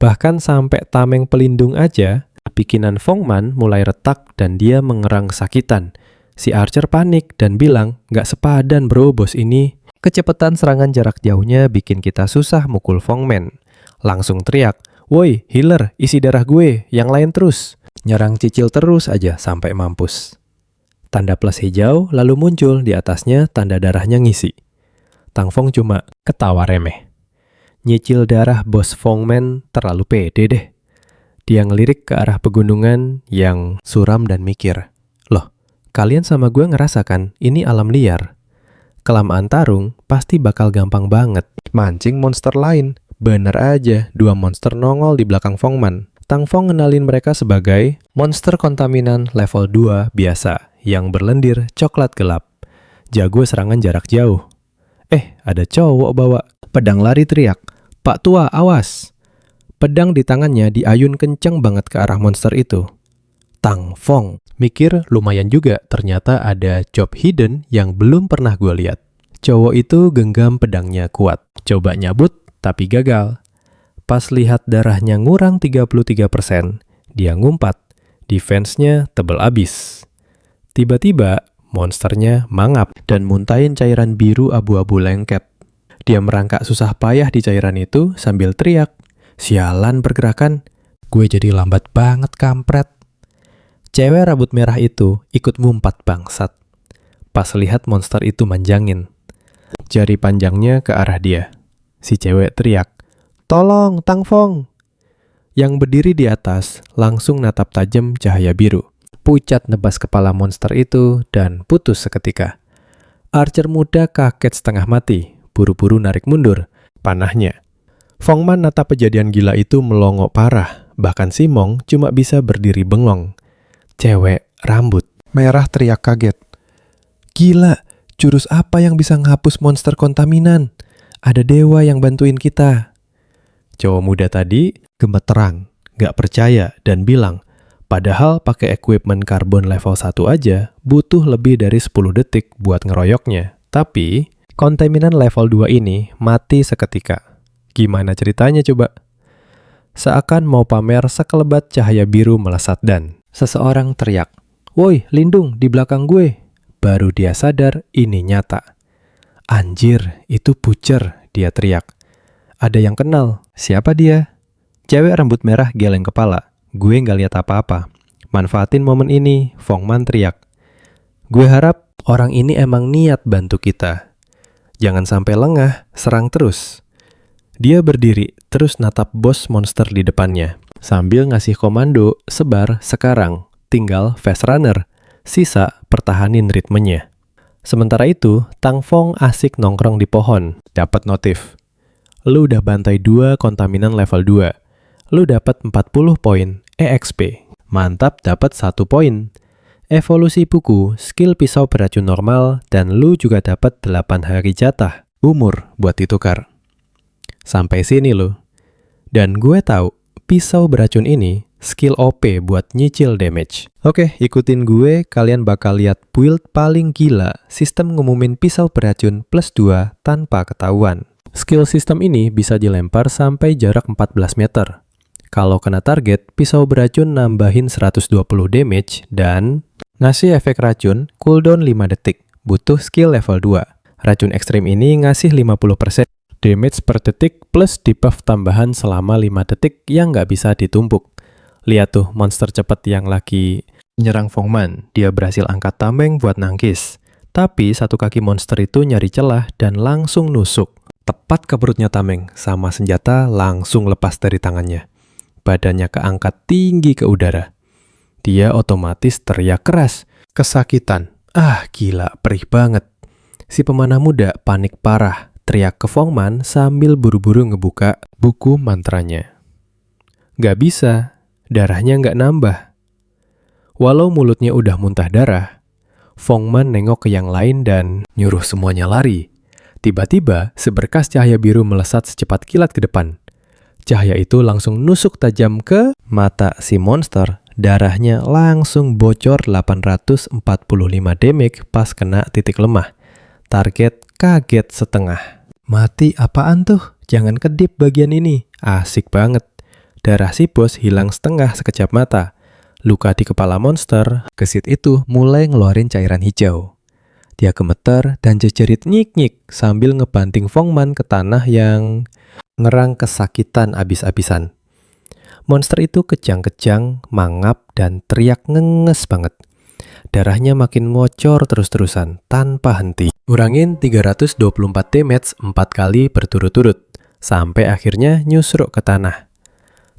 Bahkan sampai tameng pelindung aja, bikinan Fongman mulai retak dan dia mengerang kesakitan. Si Archer panik dan bilang, "Nggak sepadan bro, bos ini." Kecepatan serangan jarak jauhnya bikin kita susah mukul Fongman. Langsung teriak, "Woi, healer, isi darah gue, yang lain terus." Nyerang cicil terus aja sampai mampus. Tanda plus hijau lalu muncul di atasnya tanda darahnya ngisi. Tang Fong cuma ketawa remeh. Nyicil darah bos Fongman terlalu pede deh. Dia ngelirik ke arah pegunungan yang suram dan mikir. Loh, kalian sama gue ngerasakan ini alam liar. Kelamaan tarung pasti bakal gampang banget. Mancing monster lain. Bener aja, 2 monster nongol di belakang Fongman. Tang Fong ngenalin mereka sebagai monster kontaminan level 2 biasa. Yang berlendir coklat gelap. Jago serangan jarak jauh. Ada cowok bawa pedang lari teriak, "Pak tua, awas!" Pedang di tangannya diayun kenceng banget ke arah monster itu. Tang Fong mikir lumayan juga, ternyata ada job hidden yang belum pernah gue lihat. Cowok itu genggam pedangnya kuat. Coba nyabut, tapi gagal. Pas lihat darahnya ngurang 33%, dia ngumpat. Defense-nya tebel abis. Tiba-tiba, monsternya mangap dan muntahin cairan biru abu-abu lengket. Dia merangkak susah payah di cairan itu sambil teriak, "Sialan pergerakan, gue jadi lambat banget kampret." Cewek rambut merah itu ikut ngumpat bangsat. Pas lihat monster itu manjangin. Jari panjangnya ke arah dia. Si cewek teriak, "Tolong, Tang Fong!" Yang berdiri di atas langsung natap tajam cahaya biru. Pucat nebas kepala monster itu dan putus seketika. Archer muda kaget setengah mati, buru-buru narik mundur panahnya. Fongman natap kejadian gila itu melongo parah, bahkan si Monk cuma bisa berdiri bengong. Cewek rambut merah teriak kaget. "Gila, jurus apa yang bisa ngapus monster kontaminan? Ada dewa yang bantuin kita." Cowok muda tadi gemeterang, gak percaya dan bilang, padahal pakai equipment karbon level 1 aja butuh lebih dari 10 detik buat ngeroyoknya. Tapi, kontaminan level 2 ini mati seketika. Gimana ceritanya coba? Seakan mau pamer sekelebat cahaya biru melesat dan seseorang teriak, "Woi, lindung di belakang gue." Baru dia sadar ini nyata. "Anjir, itu Butcher," dia teriak. Ada yang kenal. Siapa dia? Cewek rambut merah geleng kepala. Gue nggak lihat apa-apa. Manfaatin momen ini, Fongman teriak. "Gue harap orang ini emang niat bantu kita. Jangan sampai lengah, serang terus." Dia berdiri, terus natap bos monster di depannya. Sambil ngasih komando, sebar sekarang. Tinggal fast runner. Sisa pertahanin ritmenya. Sementara itu, Tang Fong asik nongkrong di pohon. Dapat notif. Lu udah bantai 2 kontaminan level 2. Lu dapat 40 poin EXP. Mantap, dapat 1 poin. Evolusi buku, skill pisau beracun normal, dan lu juga dapat 8 hari jatah. umur buat ditukar. Sampai sini loh. Dan gue tahu, pisau beracun ini skill OP buat nyicil damage. Oke, ikutin gue, kalian bakal lihat build paling gila sistem ngumumin pisau beracun plus 2 tanpa ketahuan. Skill sistem ini bisa dilempar sampai jarak 14 meter. Kalau kena target, pisau beracun nambahin 120 damage dan ngasih efek racun cooldown 5 detik. Butuh skill level 2. Racun ekstrim ini ngasih 50% damage per detik plus debuff tambahan selama 5 detik yang nggak bisa ditumpuk. Lihat tuh monster cepet yang lagi nyerang Fongman. Dia berhasil angkat tameng buat nangkis. Tapi satu kaki monster itu nyari celah dan langsung nusuk. Tepat ke perutnya tameng, sama senjata langsung lepas dari tangannya. Badannya keangkat tinggi ke udara. Dia otomatis teriak keras. Kesakitan. Ah gila, perih banget. Si pemanah muda panik parah. Teriak ke Fongman sambil buru-buru ngebuka buku mantranya. Gak bisa, darahnya gak nambah. Walau mulutnya udah muntah darah, Fongman nengok ke yang lain dan nyuruh semuanya lari. Tiba-tiba, seberkas cahaya biru melesat secepat kilat ke depan. Cahaya itu langsung nusuk tajam ke mata si monster. Darahnya langsung bocor 845 damage pas kena titik lemah. Target kaget setengah. Mati apaan tuh? Jangan kedip bagian ini. Asik banget. Darah si bos hilang setengah sekejap mata. Luka di kepala monster, gesit itu mulai ngeluarin cairan hijau. Dia gemeter dan jejerit nyik-nyik sambil ngebanting Fongman ke tanah yang ngerang kesakitan abis-abisan. Monster itu kejang-kejang, mangap, dan teriak ngenges banget. Darahnya makin ngocor terus-terusan, tanpa henti. Kurangin 324 damage 4 kali berturut-turut, sampai akhirnya nyusruk ke tanah.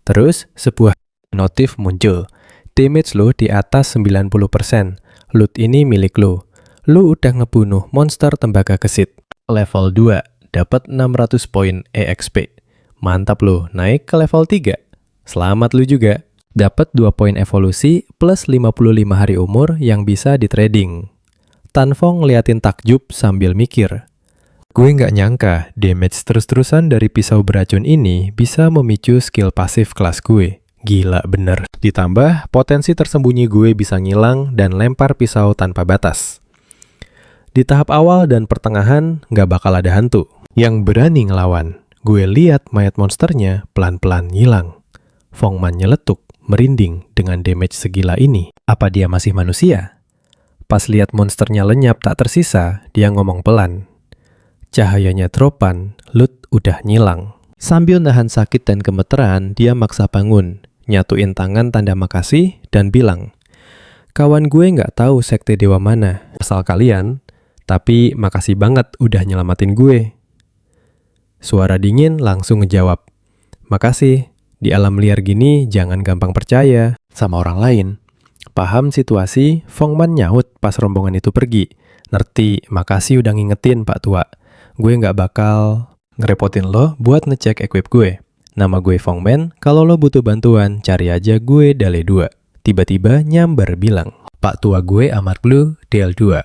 Terus, sebuah notif muncul. Damage lo di atas 90%. Loot ini milik lo. Lo udah ngebunuh monster tembaga gesit. Level 2, dapat 600 poin EXP. Mantap lo, naik ke level 3. Selamat lo juga. Dapat 2 poin evolusi plus 55 hari umur yang bisa di trading. Tan Fong ngeliatin takjub sambil mikir. Gue nggak nyangka damage terus-terusan dari pisau beracun ini bisa memicu skill pasif kelas gue. Gila bener. Ditambah potensi tersembunyi gue bisa ngilang dan lempar pisau tanpa batas. Di tahap awal dan pertengahan nggak bakal ada hantu yang berani ngelawan. Gue lihat mayat monsternya pelan-pelan ngilang. Fongman nyeletuk. Merinding dengan damage segila ini. Apa dia masih manusia? Pas lihat monsternya lenyap tak tersisa, dia ngomong pelan. Cahayanya dropan, loot udah nyilang. Sambil nahan sakit dan gemeteran, dia maksa bangun, nyatuin tangan tanda makasih, dan bilang, kawan gue nggak tahu sekte dewa mana, asal kalian, tapi makasih banget udah nyelamatin gue. Suara dingin langsung ngejawab, makasih. Di alam liar gini, jangan gampang percaya sama orang lain. Paham situasi, Fongman nyaut pas rombongan itu pergi. Ngerti, makasih udah ngingetin Pak Tua. Gue nggak bakal ngerepotin lo buat ngecek equip gue. Nama gue Fongman, kalau lo butuh bantuan, cari aja gue Dale 2. Tiba-tiba nyamber bilang, Pak Tua gue Amar Blue, DL2.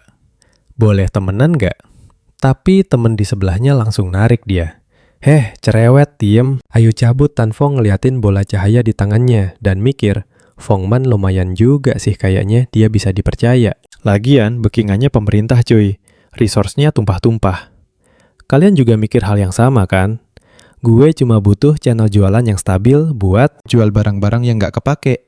Boleh temenan nggak? Tapi temen di sebelahnya langsung narik dia. Heh, cerewet, diem. Ayo cabut. Tan Fong ngeliatin bola cahaya di tangannya dan mikir, Fongman lumayan juga sih kayaknya dia bisa dipercaya. Lagian, backingannya pemerintah cuy. Resource-nya tumpah-tumpah. Kalian juga mikir hal yang sama kan? Gue cuma butuh channel jualan yang stabil buat jual barang-barang yang nggak kepake.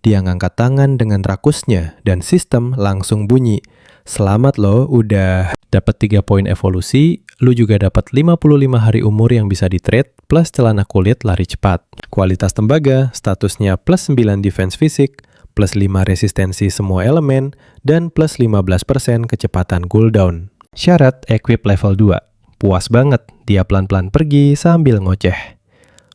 Dia ngangkat tangan dengan rakusnya dan sistem langsung bunyi. Selamat lo, udah dapat 3 poin evolusi, lu juga dapat 55 hari umur yang bisa di-trade plus celana kulit lari cepat. Kualitas tembaga, statusnya plus 9 defense fisik, plus 5 resistensi semua elemen, dan plus 15% kecepatan cooldown. Syarat equip level 2. Puas banget, dia pelan-pelan pergi sambil ngoceh.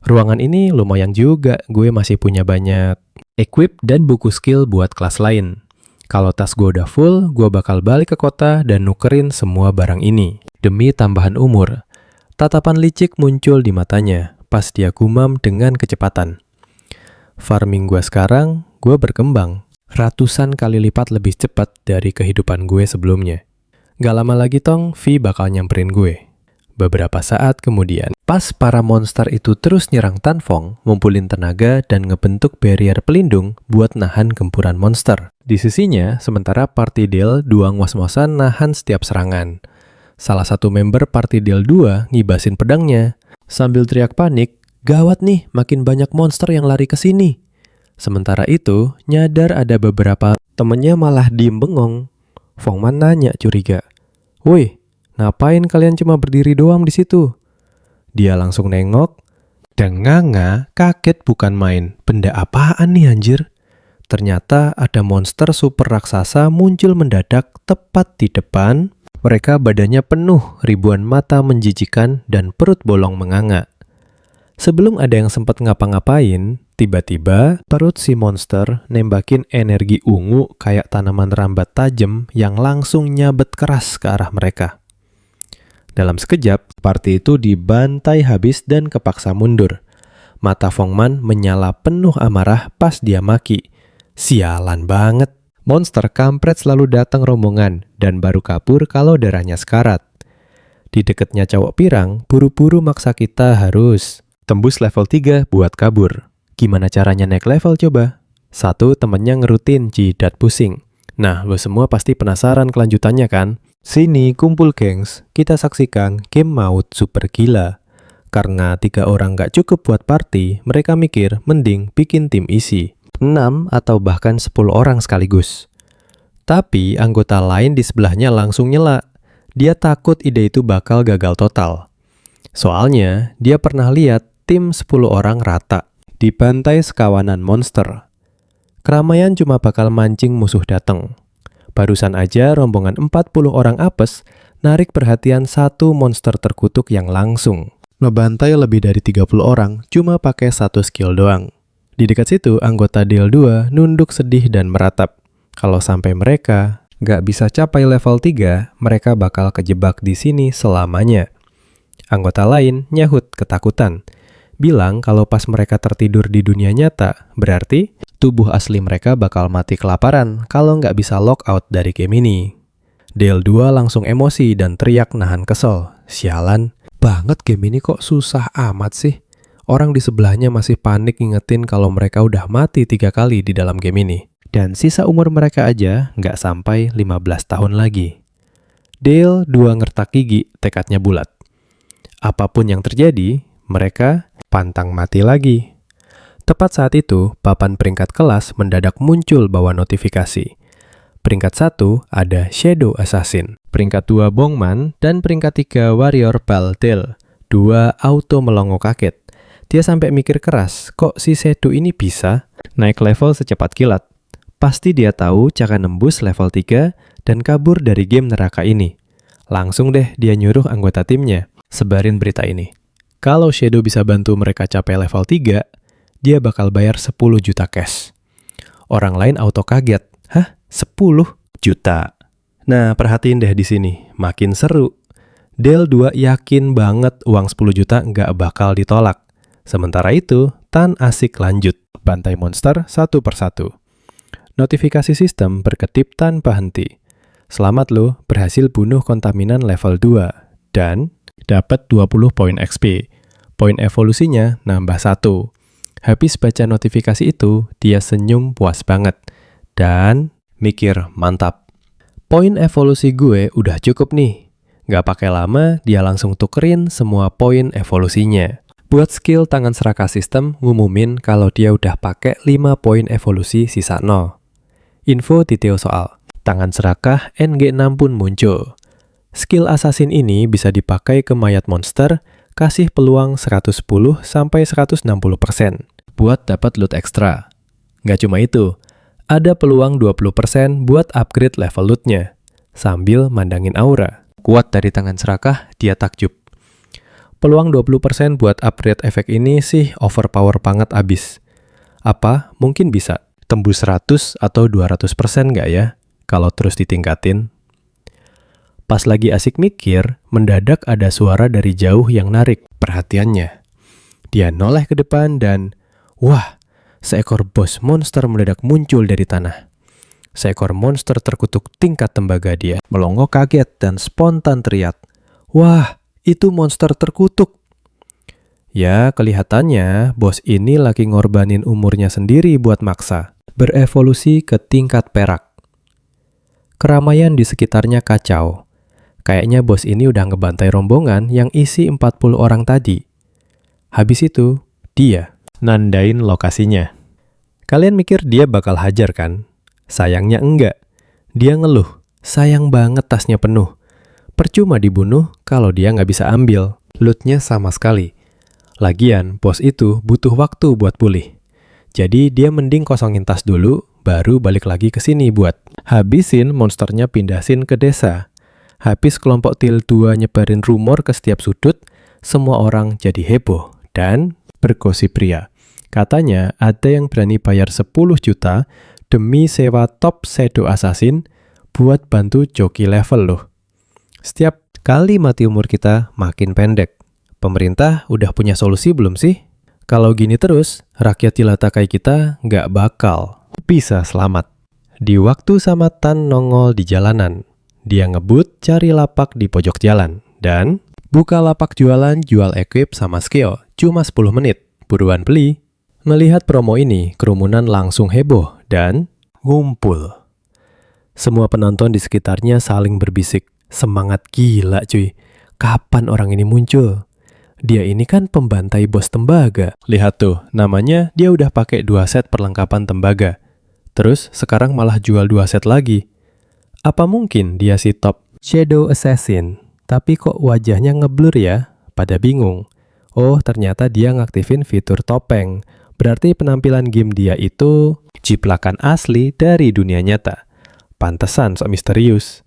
Ruangan ini lumayan juga, gue masih punya banyak equip dan buku skill buat kelas lain. Kalau tas gue udah full, gue bakal balik ke kota dan nukerin semua barang ini. Demi tambahan umur. Tatapan licik muncul di matanya pas dia gumam dengan kecepatan. Farming gue sekarang, gue berkembang. Ratusan kali lipat lebih cepat dari kehidupan gue sebelumnya. Gak lama lagi tong, V bakal nyamperin gue. Beberapa saat kemudian, pas para monster itu terus nyerang Tan Fong, ngumpulin tenaga dan ngebentuk barrier pelindung buat nahan gempuran monster. Di sisinya, sementara Party Dale 2 ngos-ngosan nahan setiap serangan. Salah satu member Party Dale 2 ngibasin pedangnya. Sambil teriak panik, "Gawat nih, makin banyak monster yang lari ke sini." Sementara itu, nyadar ada beberapa temennya malah diem bengong. Fongman nanya curiga, "Woi, ngapain kalian cuma berdiri doang di situ?" Dia langsung nengok, dan nganga kaget bukan main. Benda apaan nih anjir? Ternyata ada monster super raksasa muncul mendadak tepat di depan. Mereka badannya penuh ribuan mata menjijikan dan perut bolong menganga. Sebelum ada yang sempat ngapa-ngapain, tiba-tiba perut si monster nembakin energi ungu kayak tanaman rambat tajam yang langsung nyabet keras ke arah mereka. Dalam sekejap, party itu dibantai habis dan kepaksa mundur. Mata Fongman menyala penuh amarah pas dia maki. Sialan banget. Monster kampret selalu datang rombongan dan baru kabur kalau darahnya sekarat. Di deketnya cowok pirang, buru-buru maksa kita harus tembus level 3 buat kabur. Gimana caranya naik level coba? Satu temennya ngerutin jidat pusing. Nah, lo semua pasti penasaran kelanjutannya kan? Sini kumpul gengs, kita saksikan game maut super gila. Karena 3 orang gak cukup buat party, mereka mikir mending bikin tim isi. 6 atau bahkan 10 orang sekaligus. Tapi anggota lain di sebelahnya langsung nyela. Dia takut ide itu bakal gagal total. Soalnya dia pernah lihat tim 10 orang rata dibantai sekawanan monster. Keramaian cuma bakal mancing musuh datang. Barusan aja rombongan 40 orang apes narik perhatian satu monster terkutuk yang langsung ngebantai lebih dari 30 orang cuma pakai satu skill doang. Di dekat situ, anggota Dale 2 nunduk sedih dan meratap. Kalau sampai mereka nggak bisa capai level 3, mereka bakal kejebak di sini selamanya. Anggota lain nyahut ketakutan. Bilang kalau pas mereka tertidur di dunia nyata, berarti tubuh asli mereka bakal mati kelaparan kalau nggak bisa lockout dari game ini. Dale 2 langsung emosi dan teriak nahan kesel. Sialan, banget game ini kok susah amat sih. Orang di sebelahnya masih panik ngingetin kalau mereka udah mati 3 kali di dalam game ini. Dan sisa umur mereka aja nggak sampai 15 tahun lagi. Dale 2 ngertak gigi, tekadnya bulat. Apapun yang terjadi, mereka pantang mati lagi. Tepat saat itu, papan peringkat kelas mendadak muncul bawa notifikasi. Peringkat 1 ada Shadow Assassin, peringkat 2 Bongman, dan peringkat 3 Warrior Baldel. 2 auto melongo kaget. Dia sampai mikir keras, kok si Shadow ini bisa naik level secepat kilat? Pasti dia tahu cara nembus level 3 dan kabur dari game neraka ini. Langsung deh dia nyuruh anggota timnya, sebarin berita ini. Kalau Shadow bisa bantu mereka capai level 3, dia bakal bayar 10 juta cash. Orang lain auto kaget. Hah? 10 juta? Nah, perhatiin deh di sini, makin seru. Dale 2 yakin banget uang 10 juta nggak bakal ditolak. Sementara itu, Tan asik lanjut, bantai monster satu persatu. Notifikasi sistem berkedip tanpa henti. Selamat lo, berhasil bunuh kontaminan level 2, dan dapat 20 poin XP. Poin evolusinya nambah 1. Habis baca notifikasi itu, dia senyum puas banget. Dan mikir, mantap. Poin evolusi gue udah cukup nih. Gak pakai lama, dia langsung tukerin semua poin evolusinya. Buat skill tangan serakah sistem ngumumin kalau dia udah pakai 5 poin evolusi sisa 0. Info detail soal tangan serakah NG6 pun muncul. Skill assassin ini bisa dipakai ke mayat monster, kasih peluang 110-160% buat dapat loot ekstra. Nggak cuma itu, ada peluang 20% buat upgrade level lootnya. Sambil mandangin aura kuat dari tangan serakah, dia takjub. Peluang 20% buat upgrade efek ini sih overpower banget abis. Apa? Mungkin bisa tembus 100 atau 200% nggak ya? Kalau terus ditingkatin. Pas lagi asik mikir, mendadak ada suara dari jauh yang narik perhatiannya. Dia noleh ke depan dan, wah, seekor bos monster mendadak muncul dari tanah. Seekor monster terkutuk tingkat tembaga dia melongo kaget dan spontan teriak, wah, Itu monster terkutuk. Ya, kelihatannya bos ini lagi ngorbanin umurnya sendiri buat maksa. Berevolusi ke tingkat perak. Keramaian di sekitarnya kacau. Kayaknya bos ini udah ngebantai rombongan yang isi 40 orang tadi. Habis itu, dia nandain lokasinya. Kalian mikir dia bakal hajar kan? Sayangnya enggak. Dia ngeluh, sayang banget tasnya penuh. Percuma dibunuh kalau dia nggak bisa ambil. Lootnya sama sekali. Lagian, bos itu butuh waktu buat pulih. Jadi dia mending kosongin tas dulu, baru balik lagi ke sini buat habisin monsternya pindahin ke desa. Habis kelompok Til 2 nyebarin rumor ke setiap sudut, semua orang jadi heboh dan bergosip pria. Katanya ada yang berani bayar 10 juta demi sewa top shadow assassin buat bantu joki level loh. Setiap kali mati umur kita makin pendek. Pemerintah udah punya solusi belum sih? Kalau gini terus, rakyat jelata kayak kita nggak bakal bisa selamat. Di waktu sama Tan nongol di jalanan, dia ngebut cari lapak di pojok jalan. Dan buka lapak jualan jual equip sama skill. Cuma 10 menit, buruan beli. Melihat promo ini, kerumunan langsung heboh dan ngumpul. Semua penonton di sekitarnya saling berbisik. Semangat gila cuy, kapan orang ini muncul? Dia ini kan pembantai bos tembaga. Lihat tuh, namanya dia udah pakai 2 set perlengkapan tembaga. Terus sekarang malah jual 2 set lagi. Apa mungkin dia si top shadow assassin? Tapi kok wajahnya ngeblur ya? Pada bingung. Oh, ternyata dia ngaktifin fitur topeng. Berarti penampilan game dia itu ciplakan asli dari dunia nyata. Pantesan sok misterius.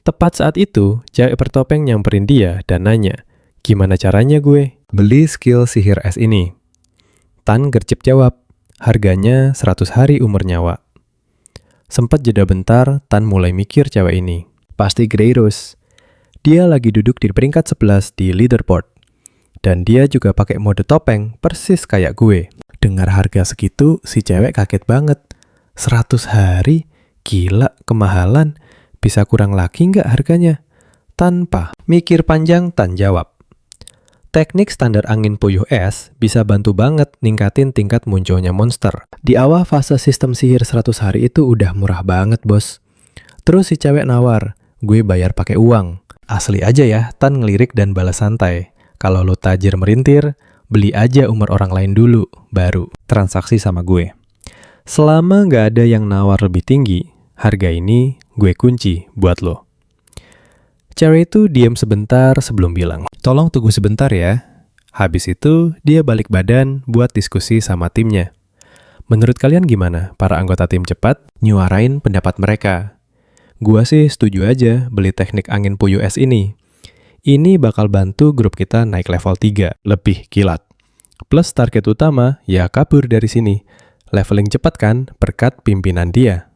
Tepat saat itu, cewek bertopeng nyamperin dia dan nanya, "Gimana caranya gue beli skill sihir es ini?" Tan gercep jawab, "Harganya 100 hari umur nyawa." Sempat jeda bentar, Tan mulai mikir cewek ini. Pasti Greyros. Dia lagi duduk di peringkat 11 di leaderboard. Dan dia juga pakai mode topeng, persis kayak gue. Dengar harga segitu, si cewek kaget banget. 100 hari? Gila, kemahalan. Bisa kurang lagi nggak harganya? Tanpa mikir panjang, Tan jawab. Teknik standar angin puyuh es bisa bantu banget ningkatin tingkat munculnya monster. Di awal fase sistem sihir 100 hari itu udah murah banget, bos. Terus si cewek nawar, gue bayar pakai uang. Asli aja ya, Tan ngelirik dan balas santai. Kalau lo tajir merintir, beli aja umur orang lain dulu, baru transaksi sama gue. Selama nggak ada yang nawar lebih tinggi, harga ini gue kunci buat lo. Cewek itu diam sebentar sebelum bilang, "Tolong tunggu sebentar ya." Habis itu, dia balik badan buat diskusi sama timnya. Menurut kalian gimana para anggota tim cepat nyuarain pendapat mereka? Gua sih setuju aja beli teknik angin puyuh es ini. Ini bakal bantu grup kita naik level 3, lebih kilat. Plus target utama, ya kabur dari sini. Leveling cepat kan, berkat pimpinan dia.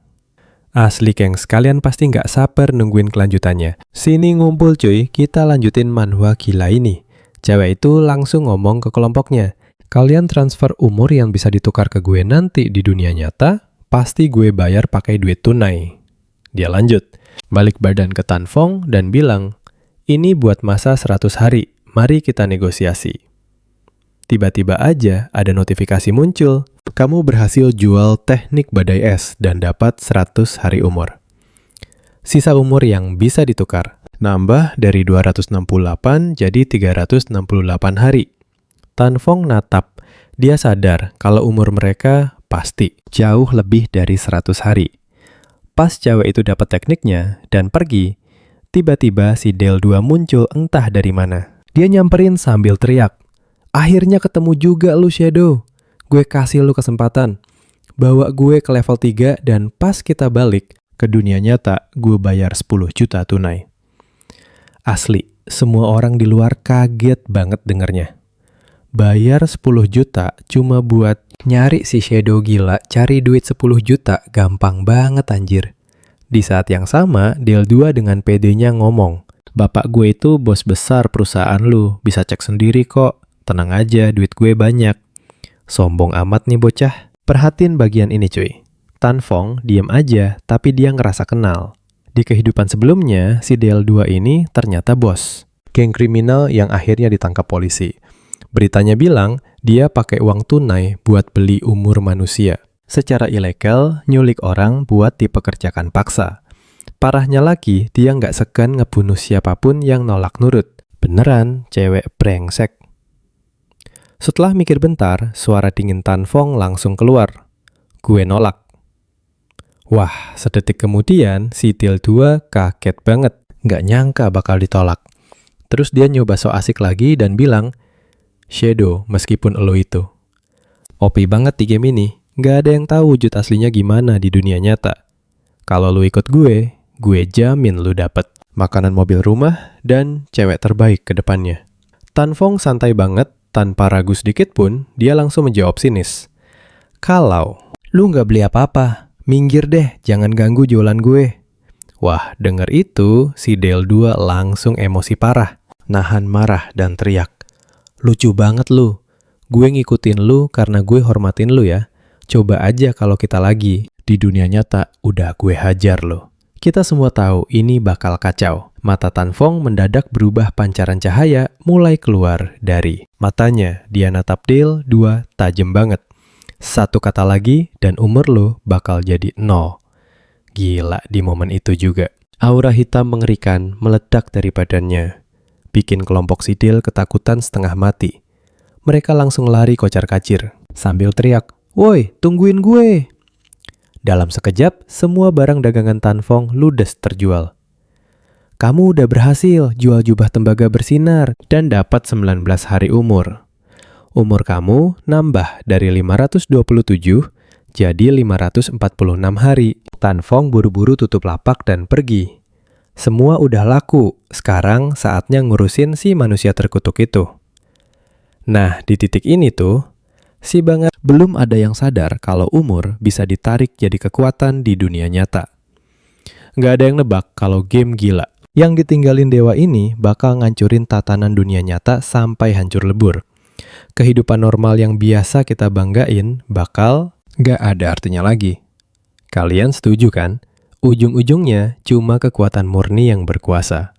Asli gengs, kalian pasti nggak sabar nungguin kelanjutannya. Sini ngumpul cuy, kita lanjutin manhwa gila ini. Cewek itu langsung ngomong ke kelompoknya, "Kalian transfer umur yang bisa ditukar ke gue nanti di dunia nyata, pasti gue bayar pakai duit tunai." Dia lanjut, balik badan ke Tan Fong dan bilang, "Ini buat masa 100 hari, mari kita negosiasi." Tiba-tiba aja ada notifikasi muncul. Kamu berhasil jual teknik badai es dan dapat 100 hari umur. Sisa umur yang bisa ditukar. Nambah dari 268 jadi 368 hari. Tan Fong natap. Dia sadar kalau umur mereka pasti jauh lebih dari 100 hari. Pas cewek itu dapat tekniknya dan pergi, tiba-tiba si Del 2 muncul entah dari mana. Dia nyamperin sambil teriak, "Akhirnya ketemu juga lu Shadow. Gue kasih lu kesempatan. Bawa gue ke level 3 dan pas kita balik ke dunia nyata, gue bayar 10 juta tunai." Asli, semua orang di luar kaget banget dengernya. Bayar 10 juta cuma buat nyari si Shadow gila, cari duit 10 juta gampang banget anjir. Di saat yang sama, Del 2 dengan PD-nya ngomong, "Bapak gue itu bos besar perusahaan lu, bisa cek sendiri kok. Tenang aja, duit gue banyak." Sombong amat nih bocah. Perhatiin bagian ini cuy. Tan Fong diem aja, tapi dia ngerasa kenal. Di kehidupan sebelumnya, si Del 2 ini ternyata bos. geng kriminal yang akhirnya ditangkap polisi. Beritanya bilang dia pakai uang tunai buat beli umur manusia. Secara ilegal, nyulik orang buat dipekerjakan paksa. Parahnya lagi, dia nggak segan ngebunuh siapapun yang nolak nurut. Beneran, cewek brengsek. Setelah mikir bentar, suara dingin Tan Phong langsung keluar. Gue nolak. Wah, sedetik kemudian, si Til 2 kaget banget. Nggak nyangka bakal ditolak. Terus dia nyoba so asik lagi dan bilang, Shadow, meskipun elo itu. OP banget di game ini. Nggak ada yang tahu wujud aslinya gimana di dunia nyata. Kalau lu ikut gue jamin lu dapet makanan mobil rumah dan cewek terbaik ke depannya. Tan Phong santai banget, tanpa ragu sedikit pun, dia langsung menjawab sinis. Kalau lu nggak beli apa-apa, minggir deh, jangan ganggu jualan gue. Wah, denger itu, si Del 2 langsung emosi parah, nahan marah dan teriak. Lucu banget lu, gue ngikutin lu karena gue hormatin lu ya. Coba aja kalau kita lagi, di dunia nyata udah gue hajar lo. Kita semua tahu ini bakal kacau. Mata Tan Phong mendadak berubah pancaran cahaya mulai keluar dari matanya. Dia natap Del 2 tajam banget. Satu kata lagi dan umur lo bakal jadi 0. Gila di momen itu juga. Aura hitam mengerikan meledak dari badannya. Bikin kelompok si Del ketakutan setengah mati. Mereka langsung lari kocar-kacir sambil teriak, "Woi, tungguin gue!" Dalam sekejap, semua barang dagangan Tan Phong ludes terjual. Kamu udah berhasil jual jubah tembaga bersinar dan dapat 19 hari umur. Umur kamu nambah dari 527 jadi 546 hari. Tan Phong buru-buru tutup lapak dan pergi. Semua udah laku, sekarang saatnya ngurusin si manusia terkutuk itu. Nah, di titik ini tuh, si Bangar belum ada yang sadar kalau umur bisa ditarik jadi kekuatan di dunia nyata. Nggak ada yang nebak kalau game gila yang ditinggalin dewa ini bakal ngancurin tatanan dunia nyata sampai hancur lebur. Kehidupan normal yang biasa kita banggain bakal nggak ada artinya lagi. Kalian setuju kan? Ujung-ujungnya cuma kekuatan murni yang berkuasa.